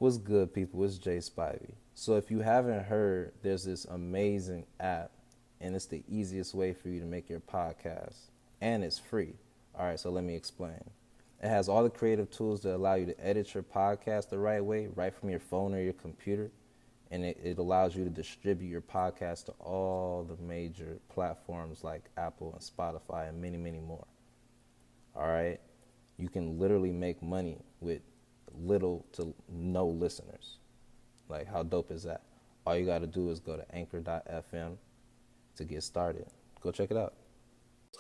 What's good, people? It's Jay Spivey. So, if you haven't heard, there's this amazing app, and it's the easiest way for you to make your podcast, and it's free. All right, so let me explain. It has all the creative tools that allow you to edit your podcast the right way, right from your phone or your computer, and it allows you to distribute your podcast to all the major platforms like Apple and Spotify and many, many more. All right, you can literally make money with little to no listeners. Like, how dope is that? All you got to do is go to anchor.fm to get started. Go check it out.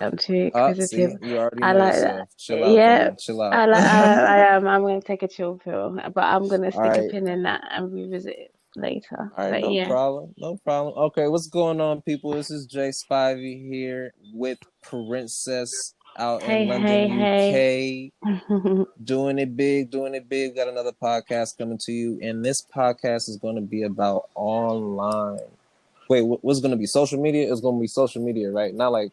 I'm too See, inquisitive. you already I know like yourself. that. Chill out, Yeah, Queen. Chill out. I am. I'm gonna take a chill pill, but I'm gonna All stick a right. pin in that and revisit it later. All right, But no yeah. problem. No problem. Okay, what's going on, people? This is Jay Spivey here with Pryncess out in Hey, London, hey, hey. UK. Doing it big, doing it big. Got another podcast coming to you, and this podcast is going to be about online. Wait, what's going to be social media? It's going to be social media, right? Not like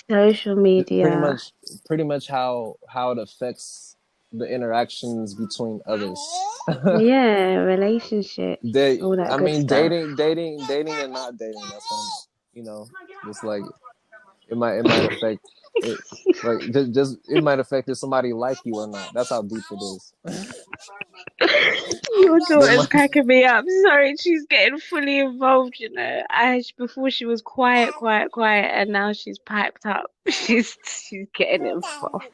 Social media. pretty much how it affects the interactions between others. Yeah, relationships, all that I good mean, stuff. dating, and not dating. That's one, it's like it might affect it. Like just it might affect if somebody like you or not. That's how deep it is. Your They daughter's might, cracking me up. Sorry, she's getting fully involved, you know. Before she was quiet, and now she's piped up. She's getting involved.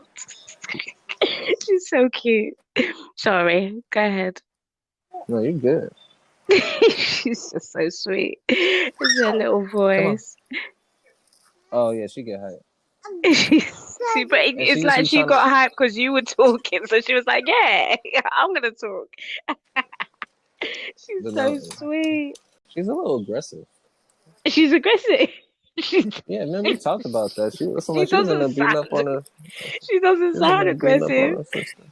She's so cute. Sorry, go ahead. no, you're good. She's just so sweet. It's her little Come on. voice. Oh yeah, she get hype. See, but And it's like she's she trying to. got hyped because you were talking, so she was like, "Yeah, I'm gonna talk." She's so sweet. She's a little aggressive. She's aggressive. She's Yeah, remember we talked about that. She was She like she was in doesn't there beating up sound. on her. She doesn't She was in sound there beating up on aggressive. her sister.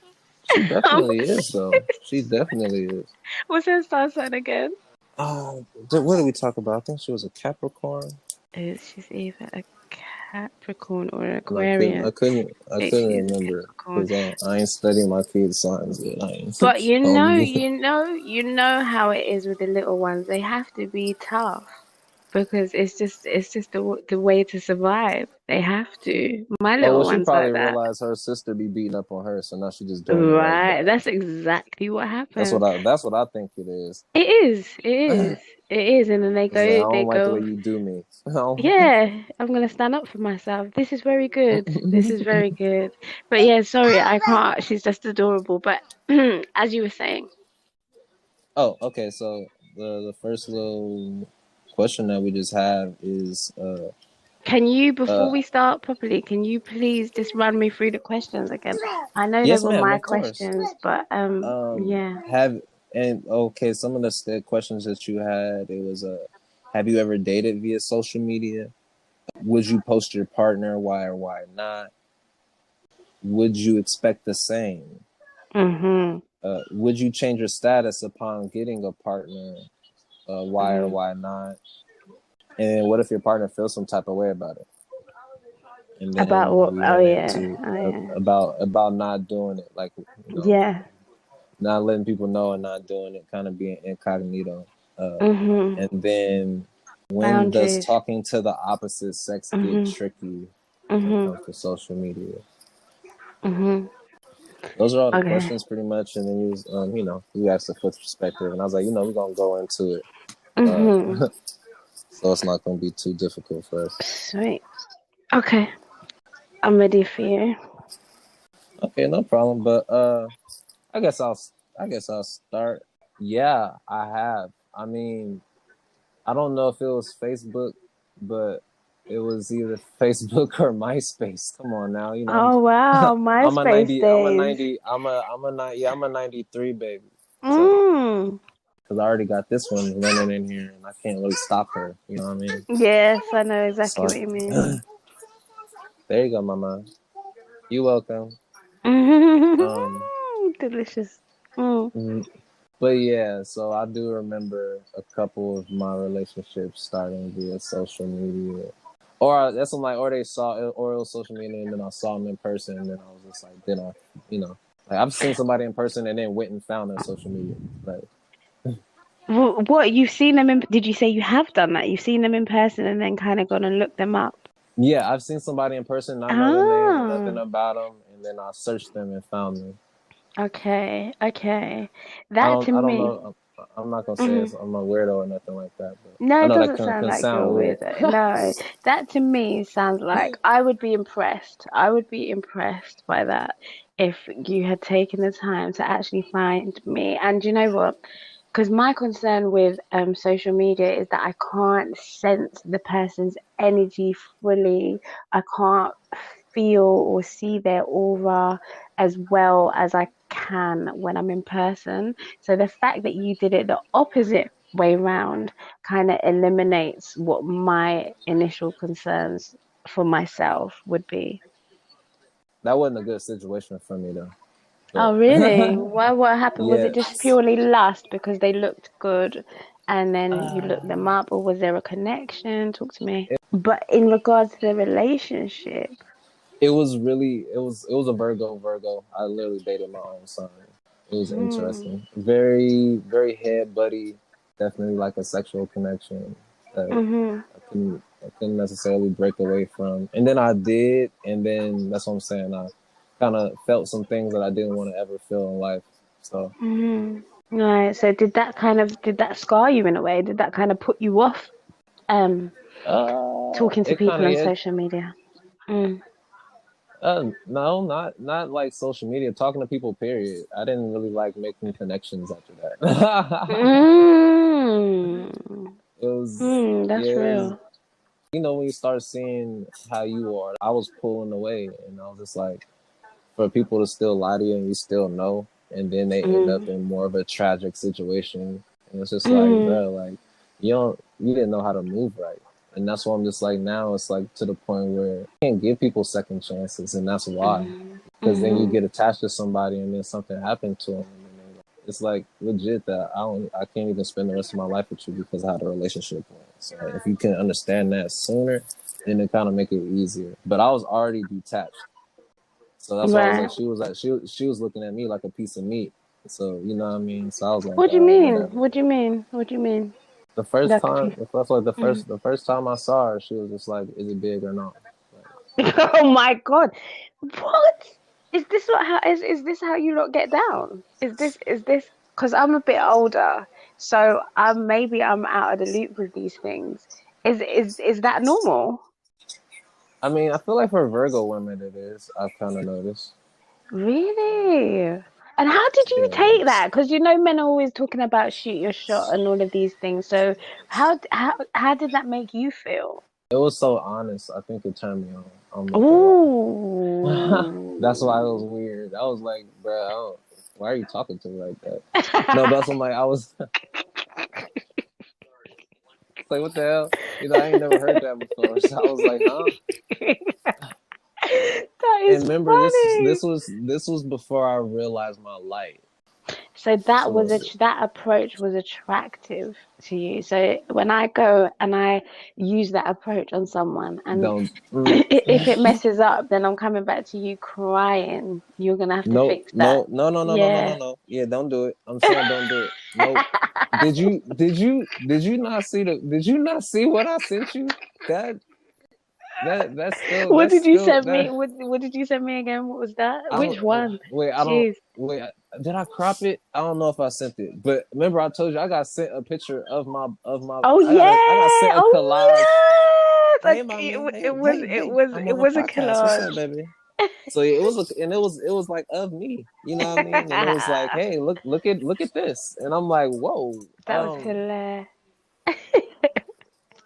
She Um, definitely is, though. She definitely is. what's her star sign again? What did we talk about? I think she was a Capricorn. She's either a Capricorn or an And I couldn't, I Aquarian. couldn't, I I think couldn't she's a remember Capricorn. because I ain't studying my kids' signs yet. I ain't. But Um, you know how it is with the little ones. They have to be tough because it's just the way to survive. They have to. My oh well, little she one's probably like that. realized her sister be beating up on her, so now she's just doing it right Right. back. That's exactly what happened. That's what I think it is. It is. It is. It is. And then It's like I they don't like the way go. you do me. Yeah, I'm gonna stand up for myself. This is very good. This is very good. But yeah, sorry, I can't. She's just adorable. But as you were saying, Oh, okay. So the first little question that we just have is can you, uh before we start properly, can you please just run me through the questions again? I know they yes, were ma'am. my Of course. questions, but yeah. Have and okay, some of the questions that you had, it was have you ever dated via social media? Would you post your partner? Why or why not? Would you expect the same? Mhm. Would you change your status upon getting a partner? Why or Mhm. why not? And what if your partner feels some type of way about it? And About then what? we Oh went yeah. into Oh yeah. about not doing it, like Yeah. not letting people know and not doing it, kind of being incognito. Mhm. And then when does Boundaries. talking to the opposite sex get Mhm. tricky when it Mhm. comes to social media? Mhm. Those are all the Okay. questions pretty much. And then you asked the fourth perspective, and I was like, we're gonna go into it, Mhm. so it's not gonna be too difficult for us. Sweet. Okay. I'm ready for you. Okay, no problem. But I guess I'll start. Yeah, I have. I mean, I don't know if it was Facebook, but it was either Facebook or MySpace. Come on now, Oh wow, I'm a MySpace 90, I'm a days. 90, I'm a 93 baby. So, Mm. because I already got this one running in here, and I can't really stop her. You know what I mean? Yes, I know exactly So, what you mean. there you go, mama. You welcome. Um, Delicious. Mm. mhm. But yeah, so I do remember a couple of my relationships starting via social media. Or or they saw or it was social media, and then I saw them in person, and then I was just like, then I Like I've seen somebody in person and then went and found their social media. Like What, you've seen them in, did you say you have done that? You've seen them in person and then kind of gone and looked them up? yeah, I've seen somebody in person, not know their name, nothing Ah, about them, and then I searched them and found them. okay, okay. That to I don't me. know. I'm not gonna say Mhm. I'm a weirdo or nothing like that, but No, I it know that doesn't sound can like you're sound weird. weird. No, that to me sounds like I would be impressed. I would be impressed by that if you had taken the time to actually find me. And you know what? Because my concern with social media is that I can't sense the person's energy fully. I can't feel or see their aura as well as I can when I'm in person. So the fact that you did it the opposite way round kind of eliminates what my initial concerns for myself would be. That wasn't a good situation for me though. Oh, really? But Why, what happened? Was yeah, it just purely lust because they looked good and then you looked them up, or was there a connection? Talk to me. But in regards to the relationship, it was really it was a Virgo. I literally dated my own sign. It was mm, interesting. Very head buddy. Definitely like a sexual connection that mm-hmm, I couldn't necessarily break away from. And then I did, and then that's what I'm saying. I kind of felt some things that I didn't want to ever feel in life. So mm-hmm. Right. So did that scar you in a way? Did that kind of put you off um talking to it kind people of on yeah. social media? Mm. No, not like social media. Talking to people, period. I didn't really like making connections after that. Mm. It was Mm, yeah, that's it was. real. You know, when you start seeing how you are, I was pulling away, and I was just like, for people to still lie to you and you still know, and then they end up Mm. in more of a tragic situation, and it's just like, Mm. bro, like you didn't know how to move right, and that's why I'm just like now it's like to the point where you can't give people second chances, and that's why, Mm. because then you Mm-hmm. get attached to somebody, and then something happened to them. It's like legit that I can't even spend the rest of my life with you because of how the relationship went. So if you can understand that sooner, then it kind of make it easier. But I was already detached, so that's why I was Right. like she was looking at me like a piece of meat. So you know what I mean. So I was like, What do you mean? whatever. What do you mean? What do you mean? The first Like a time, piece. that's like Mm. the first time I saw her, she was just like, "Is it big or not?" Like, Oh my God. What? Is this what how is this how you lot get down? Is this because I'm a bit older, so maybe I'm out of the loop with these things. Is that normal? I mean, I feel like for Virgo women, it is. I've kind of noticed. Really? And how did you Yeah. take that? Because you know men are always talking about shoot your shot and all of these things. So how did that make you feel? It was so honest. I think it turned me on. I'm not gonna lie. That's why it was Ooh. weird. I was like, bro, why are you talking to me like that? No, but that's what I'm like. I was like, what the hell? You know, I ain't never heard that before. So I was like, huh? That And is remember, funny. this was before I realized my light. So that So was that approach was attractive to you. So when I go and I use that approach on someone, and don't. if it messes up, then I'm coming back to you crying. You're gonna have to No, fix that. no, Yeah. no. Yeah, don't do it. I'm saying don't do it. Nope. Did you not see what I sent you? That What that's did you still send me? that What did you send me again? What was that? I Which don't one? wait, I don't Jeez. wait. Did I crop it? I don't know if I sent it, but remember I told you I got sent a picture of my. Oh I got yeah. sent a collage. Oh yes. Hey, Okay. mommy. It Hey, was hey, it hey. was I'm it on a was a podcast. What's up, collage. baby? So it was and it was like of me. You know what I mean? And it was like, hey, look at this. And I'm like, whoa. That was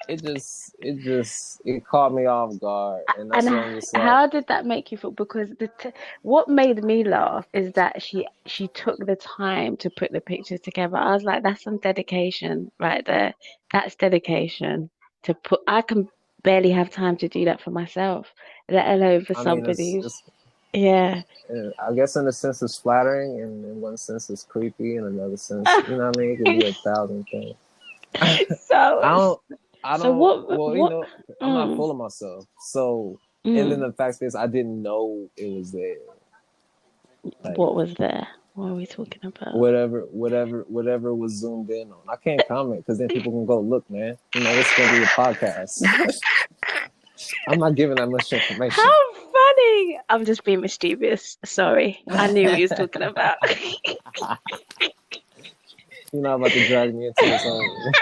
hilarious. It caught me off guard, and And that's why I'm just like, how did that make you feel? Because what made me laugh is that she took the time to put the pictures together. I was like, that's some dedication right there. That's dedication to put. I can barely have time to do that for myself, let alone for I mean, somebody who's yeah. I guess in a sense it's flattering, and in one sense it's creepy, in another sense, you know what I mean? It could be a thousand things. I So don't, I so don't. what Well, you what know, I'm not mm, full of myself. So, and then mm. the fact is, I didn't know it was there. Like What was there? What are we talking about? whatever was zoomed in on. I can't comment because then people can go look, man. You know, this is gonna be a podcast. I'm not giving that much information. How funny! I'm just being mischievous. Sorry, I knew what you was talking about. You're not about to drag me into this whole.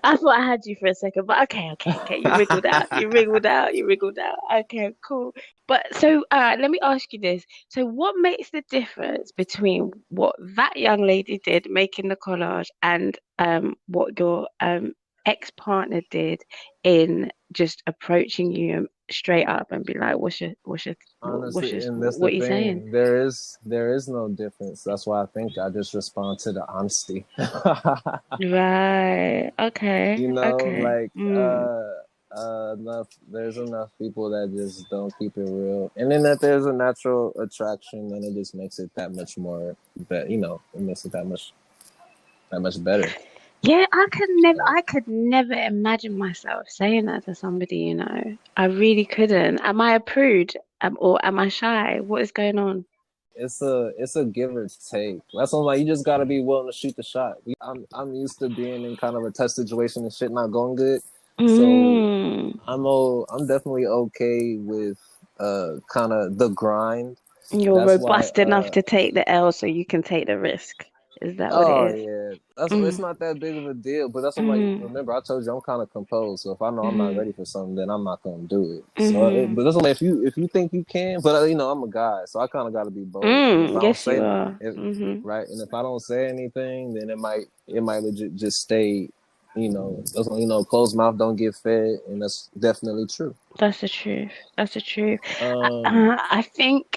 I thought I had you for a second, but okay. You wriggled out. You wriggled out. You wriggled out. Okay, cool. But so, let me ask you this. So, what makes the difference between what that young lady did, making the collage, and what your ex-partner did in just approaching you straight up and be like, Honestly, and that's the what are you saying? thing. There is no difference. That's why I think I just respond to the honesty. Right. Okay. You know, Okay. like Mm. enough. There's enough people that just don't keep it real, and then that there's a natural attraction, and it just makes it that much more. You know, it makes it that much better. Yeah, Like, I could never imagine myself saying that to somebody, you know. I really couldn't. Am I a prude? Or am I shy? What is going on? it's a give or take. That's why I'm like, you just gotta be willing to shoot the shot. I'm used to being in kind of a tough situation and shit not going good, so Mm. I'm definitely okay with kind of the grind. You're That's why robust enough to take the L so you can take the risk. Is that what oh it is? yeah, it's Mm. not that big of a deal. But that's what I'm like. Mm. Remember, I told you I'm kind of composed. So if I know I'm not Mm. ready for something, then I'm not gonna do it. So, Mm. but that's what I'm like, if you think you can, but you know I'm a guy, so I kind of got to be bold. And if I Mm. don't Yes, say you are. if Mm-hmm. right, and if I don't say anything, then it might legit just stay. Closed mouth don't get fed, and that's definitely true. That's the truth. That's the truth. Um,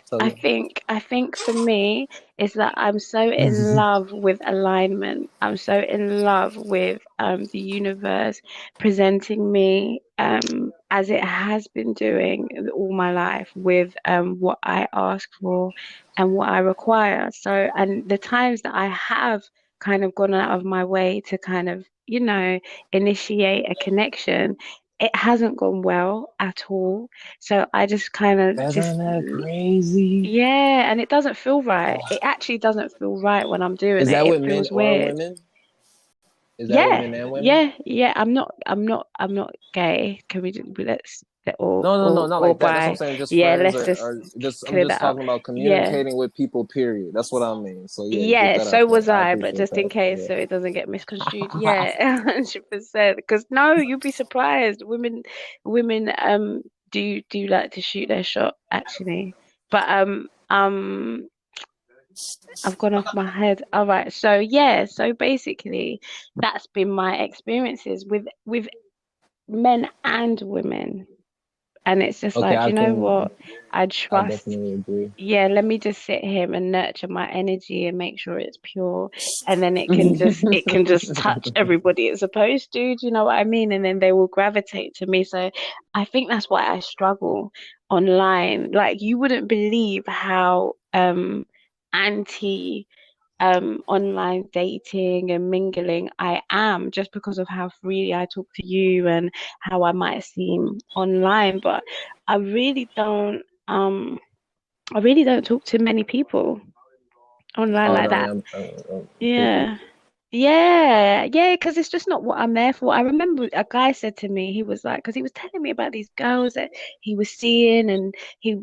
so yeah. I think for me is that I'm so in love with alignment. I'm so in love with the universe presenting me as it has been doing all my life with what I ask for and what I require. So, and the times that I have kind of gone out of my way to kind of, you know, initiate a connection, it hasn't gone well at all. So I just kind of Isn't just, that crazy? yeah, and it doesn't feel right. It actually doesn't feel right when I'm doing Is it. that It with men feels or weird. women? Is that with Yeah, men and women? yeah. I'm not gay. Can we just, let's, No, no, no, not or like that. That's what I'm bi. saying. Just Yeah, friends, let's or just I'm clear that just up. talking about Yeah. communicating with people. Period. That's what I mean. So yeah, get Yeah, that so out there. was I I, but appreciate just in that. case Yeah. so it doesn't get misconstrued. Yeah, 100%. Because no, you'd be surprised. Women do like to shoot their shot actually. But I've gone off my head. All right. So yeah, so basically that's been my experiences with men and women. And it's just Okay, like, I you know can. what? I I trust, definitely agree. yeah, let me just sit here and nurture my energy and make sure it's pure. And then it can just touch everybody it's supposed to. Do you know what I mean? And then they will gravitate to me. So I think that's why I struggle online. Like you wouldn't believe how anti online dating and mingling I am just because of how freely I talk to you and how I might seem online. But I really don't I really don't talk to many people online Oh like no, that. yeah, I'm completely. Yeah. Yeah, because it's just not what I'm there for. I remember a guy said to me, he was like, because he was telling me about these girls that he was seeing, and he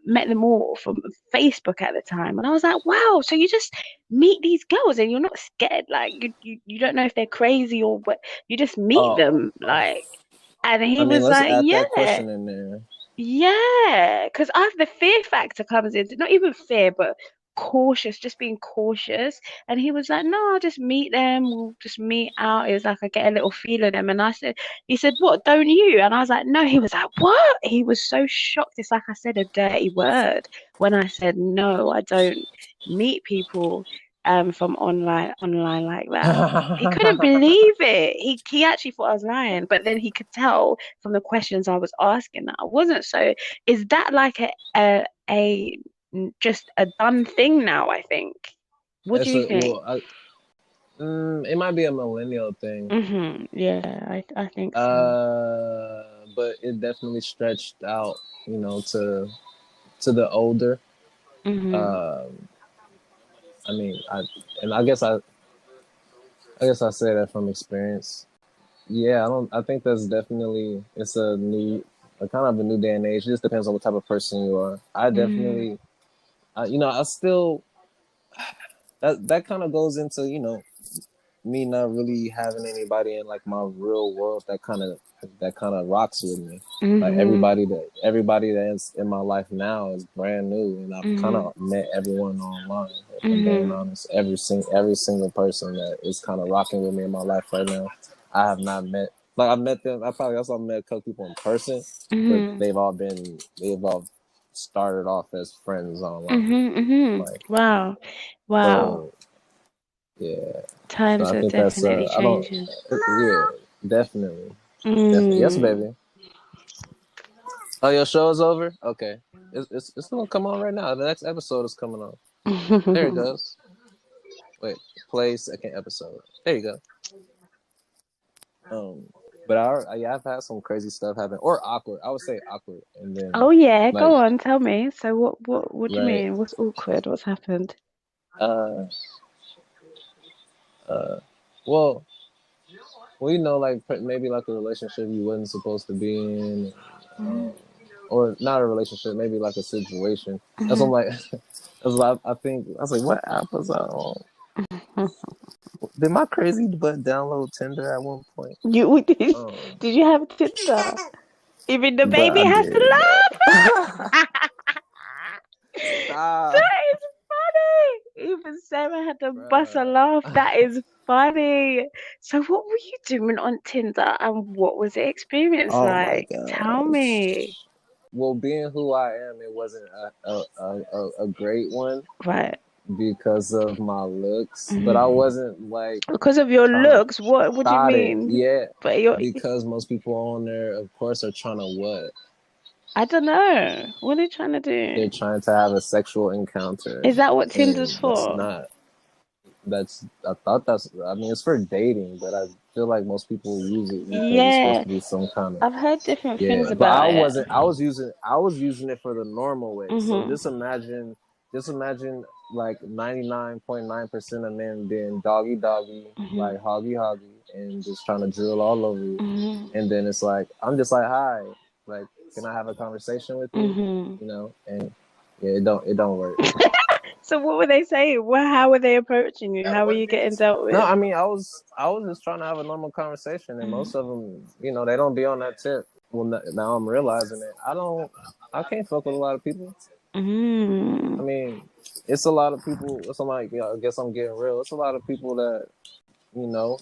met them all from Facebook at the time, and I was like, wow, so you just meet these girls and you're not scared, like you don't know if they're crazy or what, you just meet Oh, them, like, and he I mean, was let's like, add that yeah. question in there. Yeah, because I have the fear factor comes into not even fear, but cautious, just being cautious. And he was like, "No, I'll just meet them. We'll just meet out." It was like I get a little feel of them, and I said, "He said, what? Don't you?" And I was like, "No." He was like, "What?" He was so shocked. It's like I said a dirty word when I said, "No, I don't meet people from online like that." He couldn't believe it. He actually thought I was lying, but then he could tell from the questions I was asking that I wasn't. So is that like a just a done thing now, I think? What do It's you a think? well, it might be a millennial thing, Yeah, I think so. but it definitely stretched out, to the older. Mhm. Um, I mean, I guess I say that from experience. Yeah, I don't. I think that's definitely it's a kind of a new day and age. It just depends on what type of person you are. I Mhm. definitely, I still that kind of goes into me not really having anybody in like my real world that kind of rocks with me. Like Mhm. everybody that's in my life now is brand new, and I've kind Mhm. of met everyone online. If I'm being Mhm. honest, every single person that is kind of rocking with me in my life right now, I have not met. Like I met them. I probably also met a couple people in person, but Mhm. they've all started off as friends online. Mhm. Mhm. Like Wow. Wow. so, yeah. So Times I are think that's definitely I don't changing. yeah, definitely. Definitely. Yes, Mm. baby. Oh, your show is over? Okay. It's gonna come on right now. The next episode is coming on. There it goes. Wait, play second episode. There you go. Um but yeah, I've had some crazy stuff happen. Or awkward. I would say awkward. And then Oh yeah, like go on, tell me. So what do you right. mean? What's awkward? What's happened? Uh uh well like maybe like a relationship you wasn't supposed to be in, um, Mhm. or not a relationship, maybe like a situation. That's what I'm Mhm. like. That's what I think. I was like, what app was I on? Did my crazy butt download Tinder at one point? You Um, did you have Tinder? Even the but baby I has to did, bro. laugh. Stop, That is funny. Even Sarah had to bust a bro. laugh. That is funny. So what were you doing on Tinder and what was the experience Oh my like? Tell me. gosh. Well, being who I am, it wasn't a great one Right. because of my looks, but I Mhm. wasn't like Because of your trying to looks, what do you thought it. mean? Yeah, But you're because most people on there, of course, are trying to what? I don't know. What are you trying to They're do? trying to have a sexual encounter, Is that what Tinder's and that's for? not. I thought that's. I mean, it's for dating, but I feel like most people use it because it's supposed Yeah, to be some kind of I've heard different yeah. things But I about it. wasn't. I was using it for the normal way. So Mhm. just imagine like 99.9% of men being doggy doggy, Mhm. like hoggy hoggy, and just trying to drill all over you. Mhm. And then it's like I'm just like, hi, like, can I have a conversation with you? Mhm. And yeah, it don't work. So what were they saying? Well, how were they approaching you? How were you getting dealt No, with? I mean, I was just trying to have a normal conversation, and Mhm. most of them, they don't be on that tip. Well, now I'm realizing it. I can't fuck with a lot of people. I Mhm. mean, it's a lot of people. It's like, I guess I'm getting real. It's a lot of people that, you know,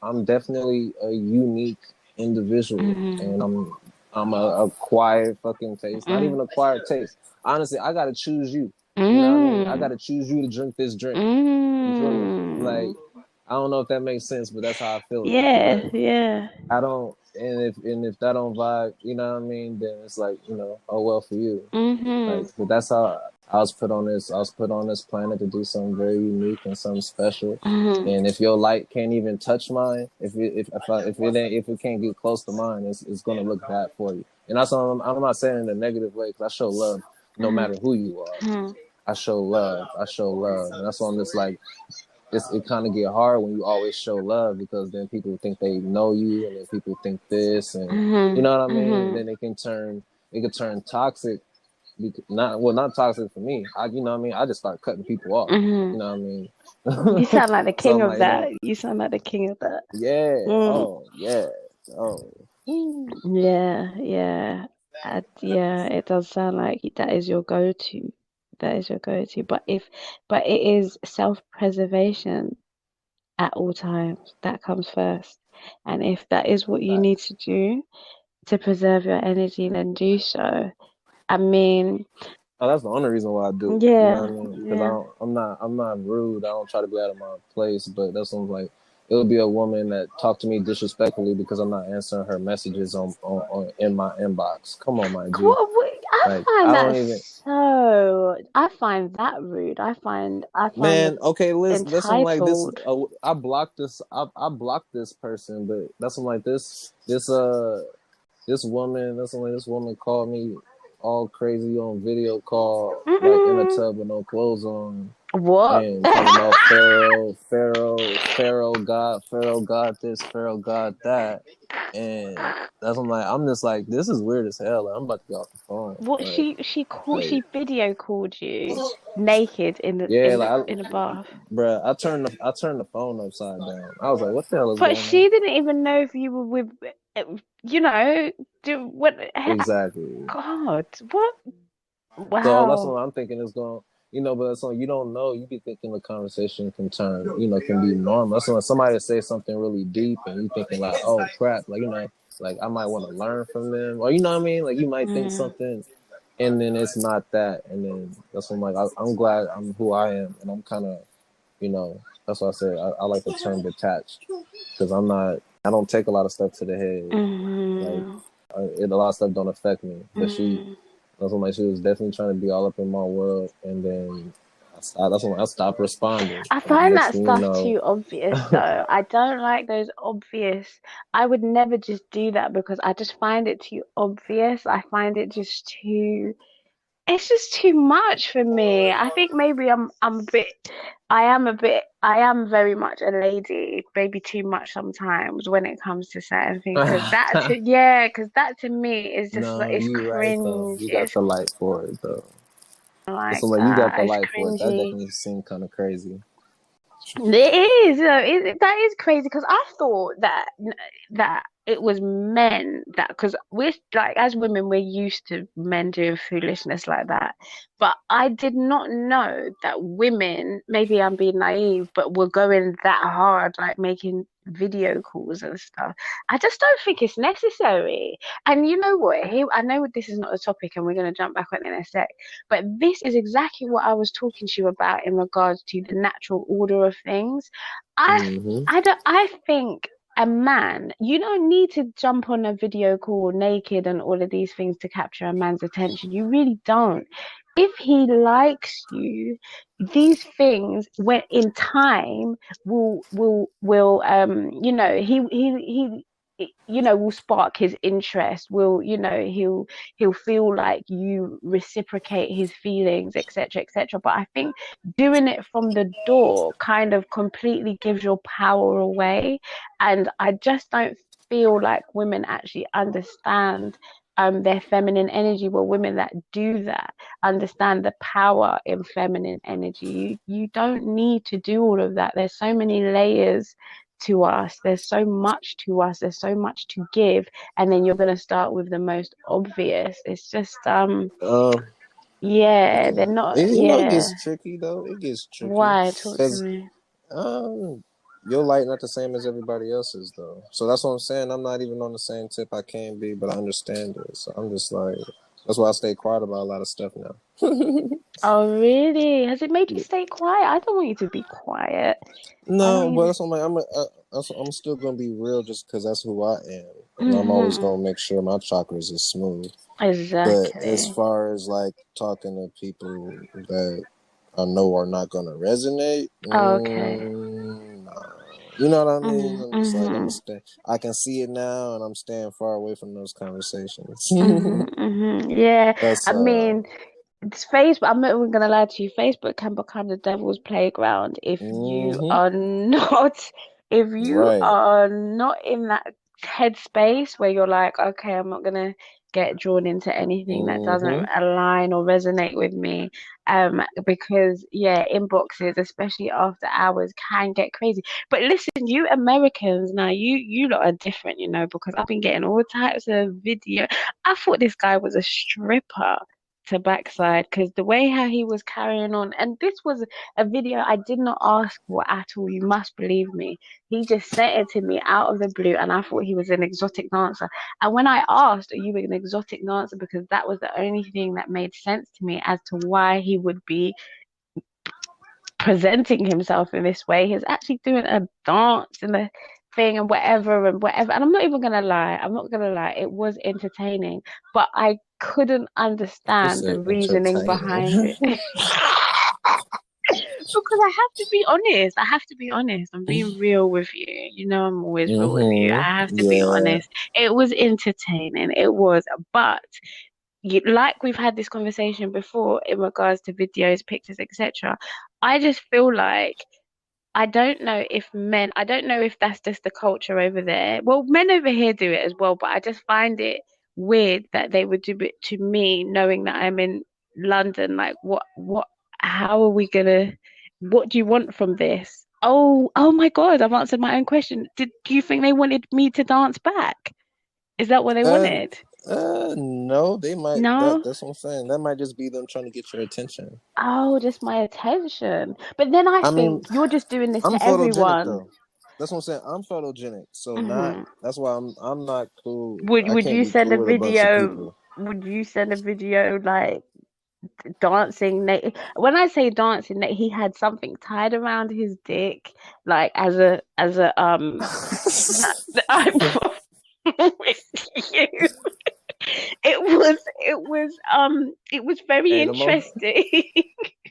I'm definitely a unique individual, Mhm. and I'm a acquired fucking taste. Not even acquired taste. Honestly, I gotta choose you. You know what I mean? I Mhm. gotta choose you to drink this drink. You feel me? Like, Mhm. I don't know if that makes sense, but that's how I feel it. Yeah, But yeah. I don't, and if that don't vibe, you know what I mean? Then it's like, oh well for you. Like, Mhm. but that's how I was put on this. I was put on this planet to do something very unique and something special. Mhm. And if your light can't even touch mine, if it can't get close to mine, it's gonna look bad for you. And that's what I'm not saying in a negative way, because I show love no Mhm. matter who you are. Mhm. I show love. I show love, and that's why I'm just like, it kind of get hard when you always show love, because then people think they know you, and then people think this, and you Mhm. know what I mean. And Mhm. then it could turn toxic. Not toxic for me. You know what I mean. I just start cutting people off. You Mhm. know what I mean. You sound like the So king I'm of like, it that. don't. You sound like the king of that. Yeah. Mm. Oh yeah. Oh. Yeah, yeah. Yeah, it does sound like that is your go-to. That is your go-to. But it is self-preservation at all times. That comes first. And if that is what you need Facts. to do to preserve your energy, then do so. I mean, Oh, that's the only reason why I do it. You know what yeah, I mean? Because yeah. I'm not rude. I don't try to be out of my place. But that's something like, it would be a woman that talked to me disrespectfully because I'm not answering her messages on in my inbox. Come on, my G. I Like, I find don't that even. so, I find that rude. I find Man, it okay, listen. That's something like this. entitled. I blocked this person, but that's something like this. This woman. That's something like this woman called me all crazy on video call, like in a Mm-mm. tub with no clothes on, What? and talking about Pharaoh God this, Pharaoh God that, and that's I'm just like, this is weird as hell. Like, I'm about to get off the phone. What she Like video called you naked in the yeah, in the like in the bath. bruh, I turned the phone upside down. I was like, what the hell is But going on? she didn't even know if you were with, you know, do what? Exactly. God, what? So that's Wow. what I'm thinking is going. But so you don't know. You be thinking the conversation can turn, can be normal. So when somebody say something really deep, and you thinking like, oh crap, like like I might want to learn from them, or you know what I mean? Like you might think Mm, something, and then it's not that, and then that's when I'm like, I'm glad I'm who I am, and I'm kind of, that's why I say I like the term detached, because I don't take a lot of stuff to the head. Like mm, a lot of stuff don't affect me, but mm. that's when she was definitely trying to be all up in my world, and then that's when I stopped responding. I And find next that thing you stuff know, too obvious, though. I don't like those obvious. I would never just do that because I just find it too obvious. I find it just too. It's just too much for me. I think maybe I'm a bit I am very much a lady, maybe too much sometimes when it comes to certain things. Because that to me is just like no, it's you right though. cringe. You got It's the light for it though. That's like like you got that. the It's light for it. That cringy. definitely seemed kind of crazy. It is, that is crazy because I thought that it was men that because we're like as women we're used to men doing foolishness like that, but I did not know that women, maybe I'm being naive, but were going that hard, like making video calls and stuff. I just don't think it's necessary. And you know what? Here, I know this is not the topic, and we're going to jump back on it in a sec. But this is exactly what I was talking to you about in regards to the natural order of things. I Mm-hmm. I think a man, you don't need to jump on a video call naked and all of these things to capture a man's attention. You really don't. If he likes you, these things when in time will will spark his interest, he'll feel like you reciprocate his feelings, etc., etc. But I think doing it from the door kind of completely gives your power away, and I just don't feel like women actually understand their feminine energy. Well, women that do that understand the power in feminine energy. You don't need to do all of that. There's so many layers to us. There's so much to us. There's so much to give, and then you're gonna start with the most obvious. It's just Um, yeah, they're not, it yeah. gets tricky though. It gets tricky Why? Talk to because me. um, your light not the same as everybody else's though. So that's what I'm saying. I'm not even on the same tip I can be, but I understand it. So I'm just like, that's why I stay quiet about a lot of stuff now. Oh, really? Has it made you stay quiet? I don't want you to be quiet. I want No, you but to. that's what I'm still gonna be real just because that's who I am, and I'm always Hmm. gonna make sure my chakras is smooth. But as Exactly. far as like talking to people that I know are not gonna resonate, Okay. nah. You know what I mean? I'm just like I'm gonna Mm-hmm. stay. I can see it now, and I'm staying far away from those conversations. Yeah. That's I mean, it's Facebook. I'm not even gonna lie to you. Facebook can become the devil's playground if you hmm are not if you right. are not in that headspace where you're like, okay, I'm not gonna get drawn into anything that doesn't hmm align or resonate with me. Because yeah, inboxes, especially after hours, can get crazy. But listen, you Americans now, you lot are different, because I've been getting all types of video. I thought this guy was a stripper to backside because the way how he was carrying on, and this was a video I did not ask for at all. You must believe me. He just sent it to me out of the blue, and I thought he was an exotic dancer. And when I asked, "Are you an exotic dancer?" because that was the only thing that made sense to me as to why he would be presenting himself in this way. He's actually doing a dance and a thing and whatever and whatever. And I'm not even gonna lie, it was entertaining, but I couldn't You understand the said reasoning behind entertaining. it. Because I have to be honest. I have to be honest. I'm being real with you. I'm always real with you. I have to be Yeah. honest. It was entertaining. It was, but like we've had this conversation before in regards to videos, pictures, etc. I just feel like I don't know if that's just the culture over there. Well, men over here do it as well, but I just find it weird that they would do it to me, knowing that I'm in London. Like, how are we gonna, what do you want from this? Oh my God, I've answered my own question. Do you think they wanted me to dance back? Is that what they Uh, wanted? no, they might. No? That's what I'm saying. That might just be them trying to get your attention. Oh, just my attention. But then I I mean, think you're just doing this I'm to photogenic everyone. though. That's what I'm saying. I'm photogenic, so not. Hmm. That's why I'm not cool. I Would can't you be send a cool with a bunch of video? people. Would you send a video like dancing? When I say dancing, that he had something tied around his dick, like as a I'm with you. It was very Animal. interesting.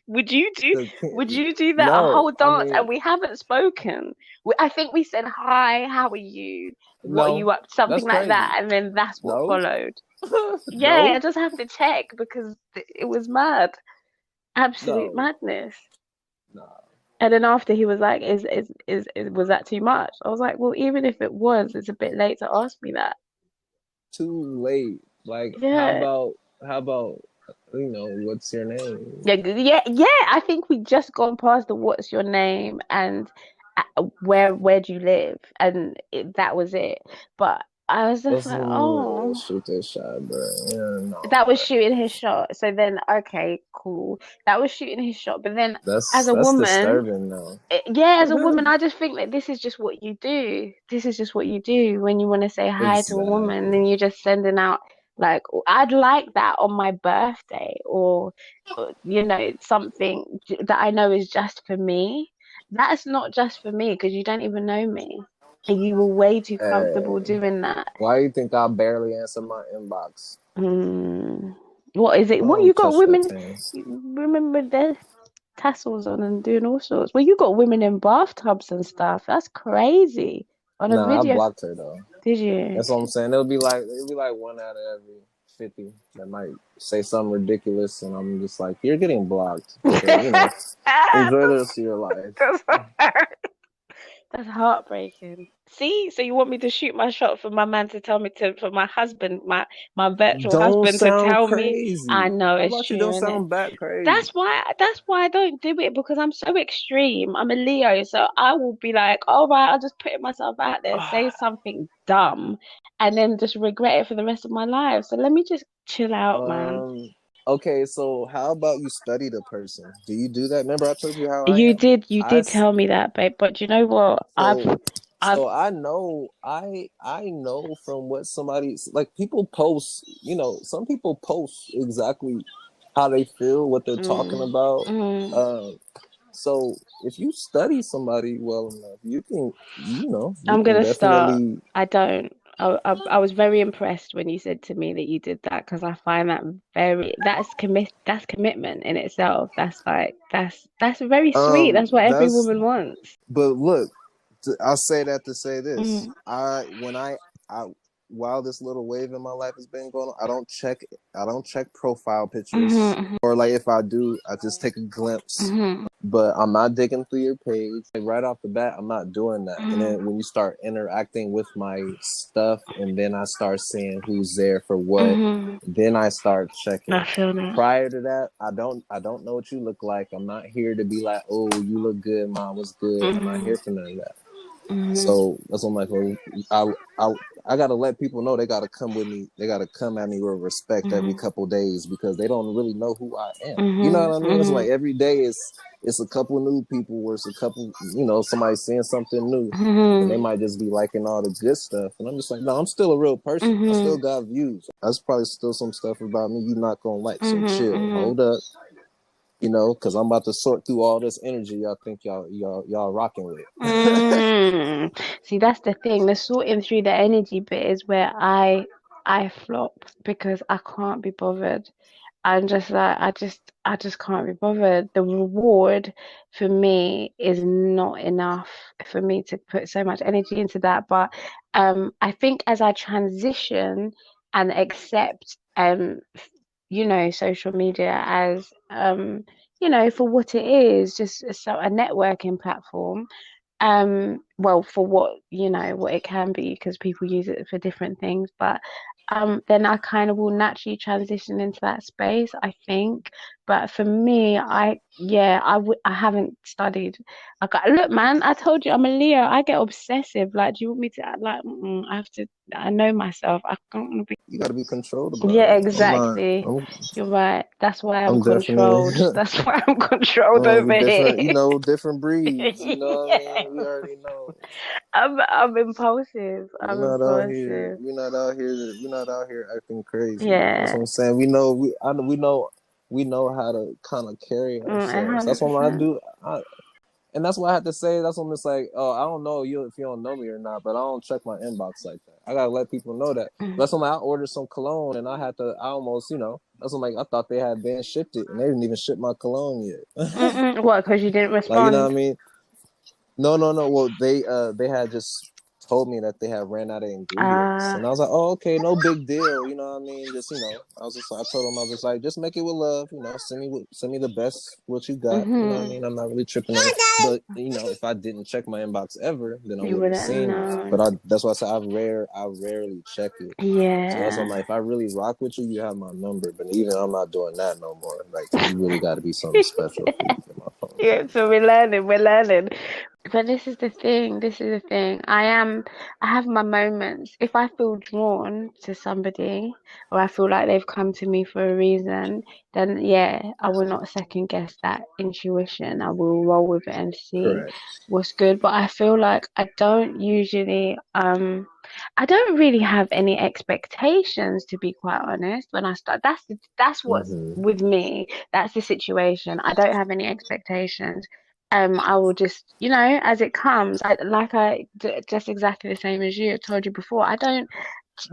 Would you do The, would you do that a no, whole I dance? And mean, we haven't spoken. I think we said hi, how are you? What are no. you up? Something That's like crazy. that, and then that's what No, followed. Yeah, I no, just have to check because it was mad, absolute no, madness. no. And then after he was like, was that too much? I was like, well, even if it was, it's a bit late to ask me that. Too late. Like, Yeah. how about what's your name? Yeah. I think we just gone past the what's your name and where do you live, and that was it. But I was just Let's like, oh, shoot this shot, bro. Yeah, no, that was bro. shooting his shot. So then, okay, cool. That was shooting his shot. But then, as a That's woman, disturbing now. yeah, as a woman, I just think that this is just what you do. This is just what you do when you want to say hi to a woman, and Exactly. you're just sending out like, I'd like that on my birthday, or something that I know is just for me. That's not just for me because you don't even know me, and you were way too comfortable Hey, doing that. why do you think I barely answer my inbox? Hmm. What is it? I What you don't got touch that women? thing. Women with their tassels on and doing all sorts. Well, you got women in bathtubs and stuff. That's crazy. On a Nah, I video, blocked her though. did you? That's what I'm saying. It'll be like one out of every 50 that might say something ridiculous, and I'm just like, you're getting blocked. So enjoy the rest of your life. That's, that's heartbreaking. See, so you want me to shoot my shot for my man to tell me to, for my husband, my virtual Don't husband to sound tell me, I crazy. know How it's about you true, don't innit? sound that crazy? That's why I don't do it because I'm so extreme. I'm a Leo, so I will be like, all right, I'll just put myself out there, say something dumb, and then just regret it for the rest of my life. So let me just chill out, man. Um. Okay, so how about you study the person? Do you do that? Remember, I told you how I am. You I did tell me that, babe. But you know what? so I've, I know I know from what somebody like people post. Some people post exactly how they feel, what they're talking mm, about. mm. Um. So if you study somebody well enough, you I'm can gonna start. definitely. I don't. I was very impressed when you said to me that you did that because I find that that's commitment in itself. That's like that's very sweet. That's what every That's woman wants. But look, I'll say that to say this: Mm, I while this little wave in my life has been going on, I don't check profile pictures, mm-hmm, or like if I do, I just take a glimpse. mm-hmm, But I'm not digging through your page. Like right off the bat, I'm not doing that. And mm-hmm, then when you start interacting with my stuff, and then I start seeing who's there for what, mm-hmm. then I start I checking. feel that. Prior to that, I don't know what you look like. I'm not here to be like, oh, you look good, mom was good. I'm not Mm-hmm, here for none of that. mm-hmm, So that's what I'm like. Well, I gotta let people know they gotta come with me. They gotta come at me with respect every mm-hmm, couple days because they don't really know who I am. You know mm-hmm, what I mean? It's mm-hmm, like every day it's a couple new people where it's a couple, somebody saying something new, and they mm-hmm, might just be liking all the good stuff, and I'm just like, no, I'm still a real person. I mm-hmm, still got views. That's probably still some stuff about me you not gonna like. So chill, mm-hmm. hold up, because I'm about to sort through all this energy y'all think y'all rocking with. Mm. See, that's the thing. The sorting through the energy bit is where I flop because I can't be bothered. I'm just like I just can't be bothered. The reward for me is not enough for me to put so much energy into that. But I think as I transition and accept social media as for what it is, just a networking platform. Well, for what it can be, because people use it for different things, but then I kind of will naturally transition into that space, I think. But for me, I haven't studied. Look, man, I told you I'm a Leo. I get obsessive. Like, do you want me to like? I have to. I know myself. I don't want to be. You got to be controlled about Yeah, it. I'm not. exactly. You're right. That's why I'm I'm definitely. controlled. That's why I'm controlled We over different. here. Different breeds. You know what I Yeah. mean? We already know. I'm impulsive. I'm We're not out here. impulsive. We're not out here. We're not out here acting crazy. That's Yeah. what I'm saying. We know. We know how to kind of carry ourselves. That's what I 100%. do. And that's why I have to say. That's when it's like, oh, I don't know you if you don't know me or not, but I don't check my inbox like that. I gotta let people know that. That's when I ordered some cologne and I had to. I almost, that's when like I thought they had been shipped it and they didn't even ship my cologne yet. What? Because you didn't Like you know what respond? I mean? No, no, no. Well, they had just told me that they had ran out of ingredients, Uh, and I was like, oh, okay, no big deal. You know what I mean? Just I told them I was just like, just make it with love. Send me the best what you got. You know what I mhm. mean? I'm not really tripping on it, but if I didn't check my inbox ever, then I You wouldn't have wouldn't seen it. But know. that's why I said I rarely check it. So that's why I'm Yeah. like, if I really rock with you, you have my number. But even I'm not doing that no more. Like, you really got to be something special for you to get my phone Yeah, number. so we're learning, we're learning. But this is the thing, this is the thing. I have my moments. If I feel drawn to somebody or I feel like they've come to me for a reason, then yeah, I will not second guess that intuition. I will roll with it and see Correct. what's good. But I feel like I don't really have any expectations, to be quite honest, when I start. That's what's Mm-hmm. with me. That's the situation. I don't have any expectations. I will just, as it comes. Just exactly the same as you. I told you before. I don't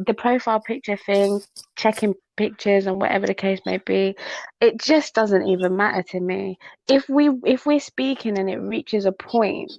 the profile picture thing, checking pictures and whatever the case may be, it just doesn't even matter to me. If we're speaking and it reaches a point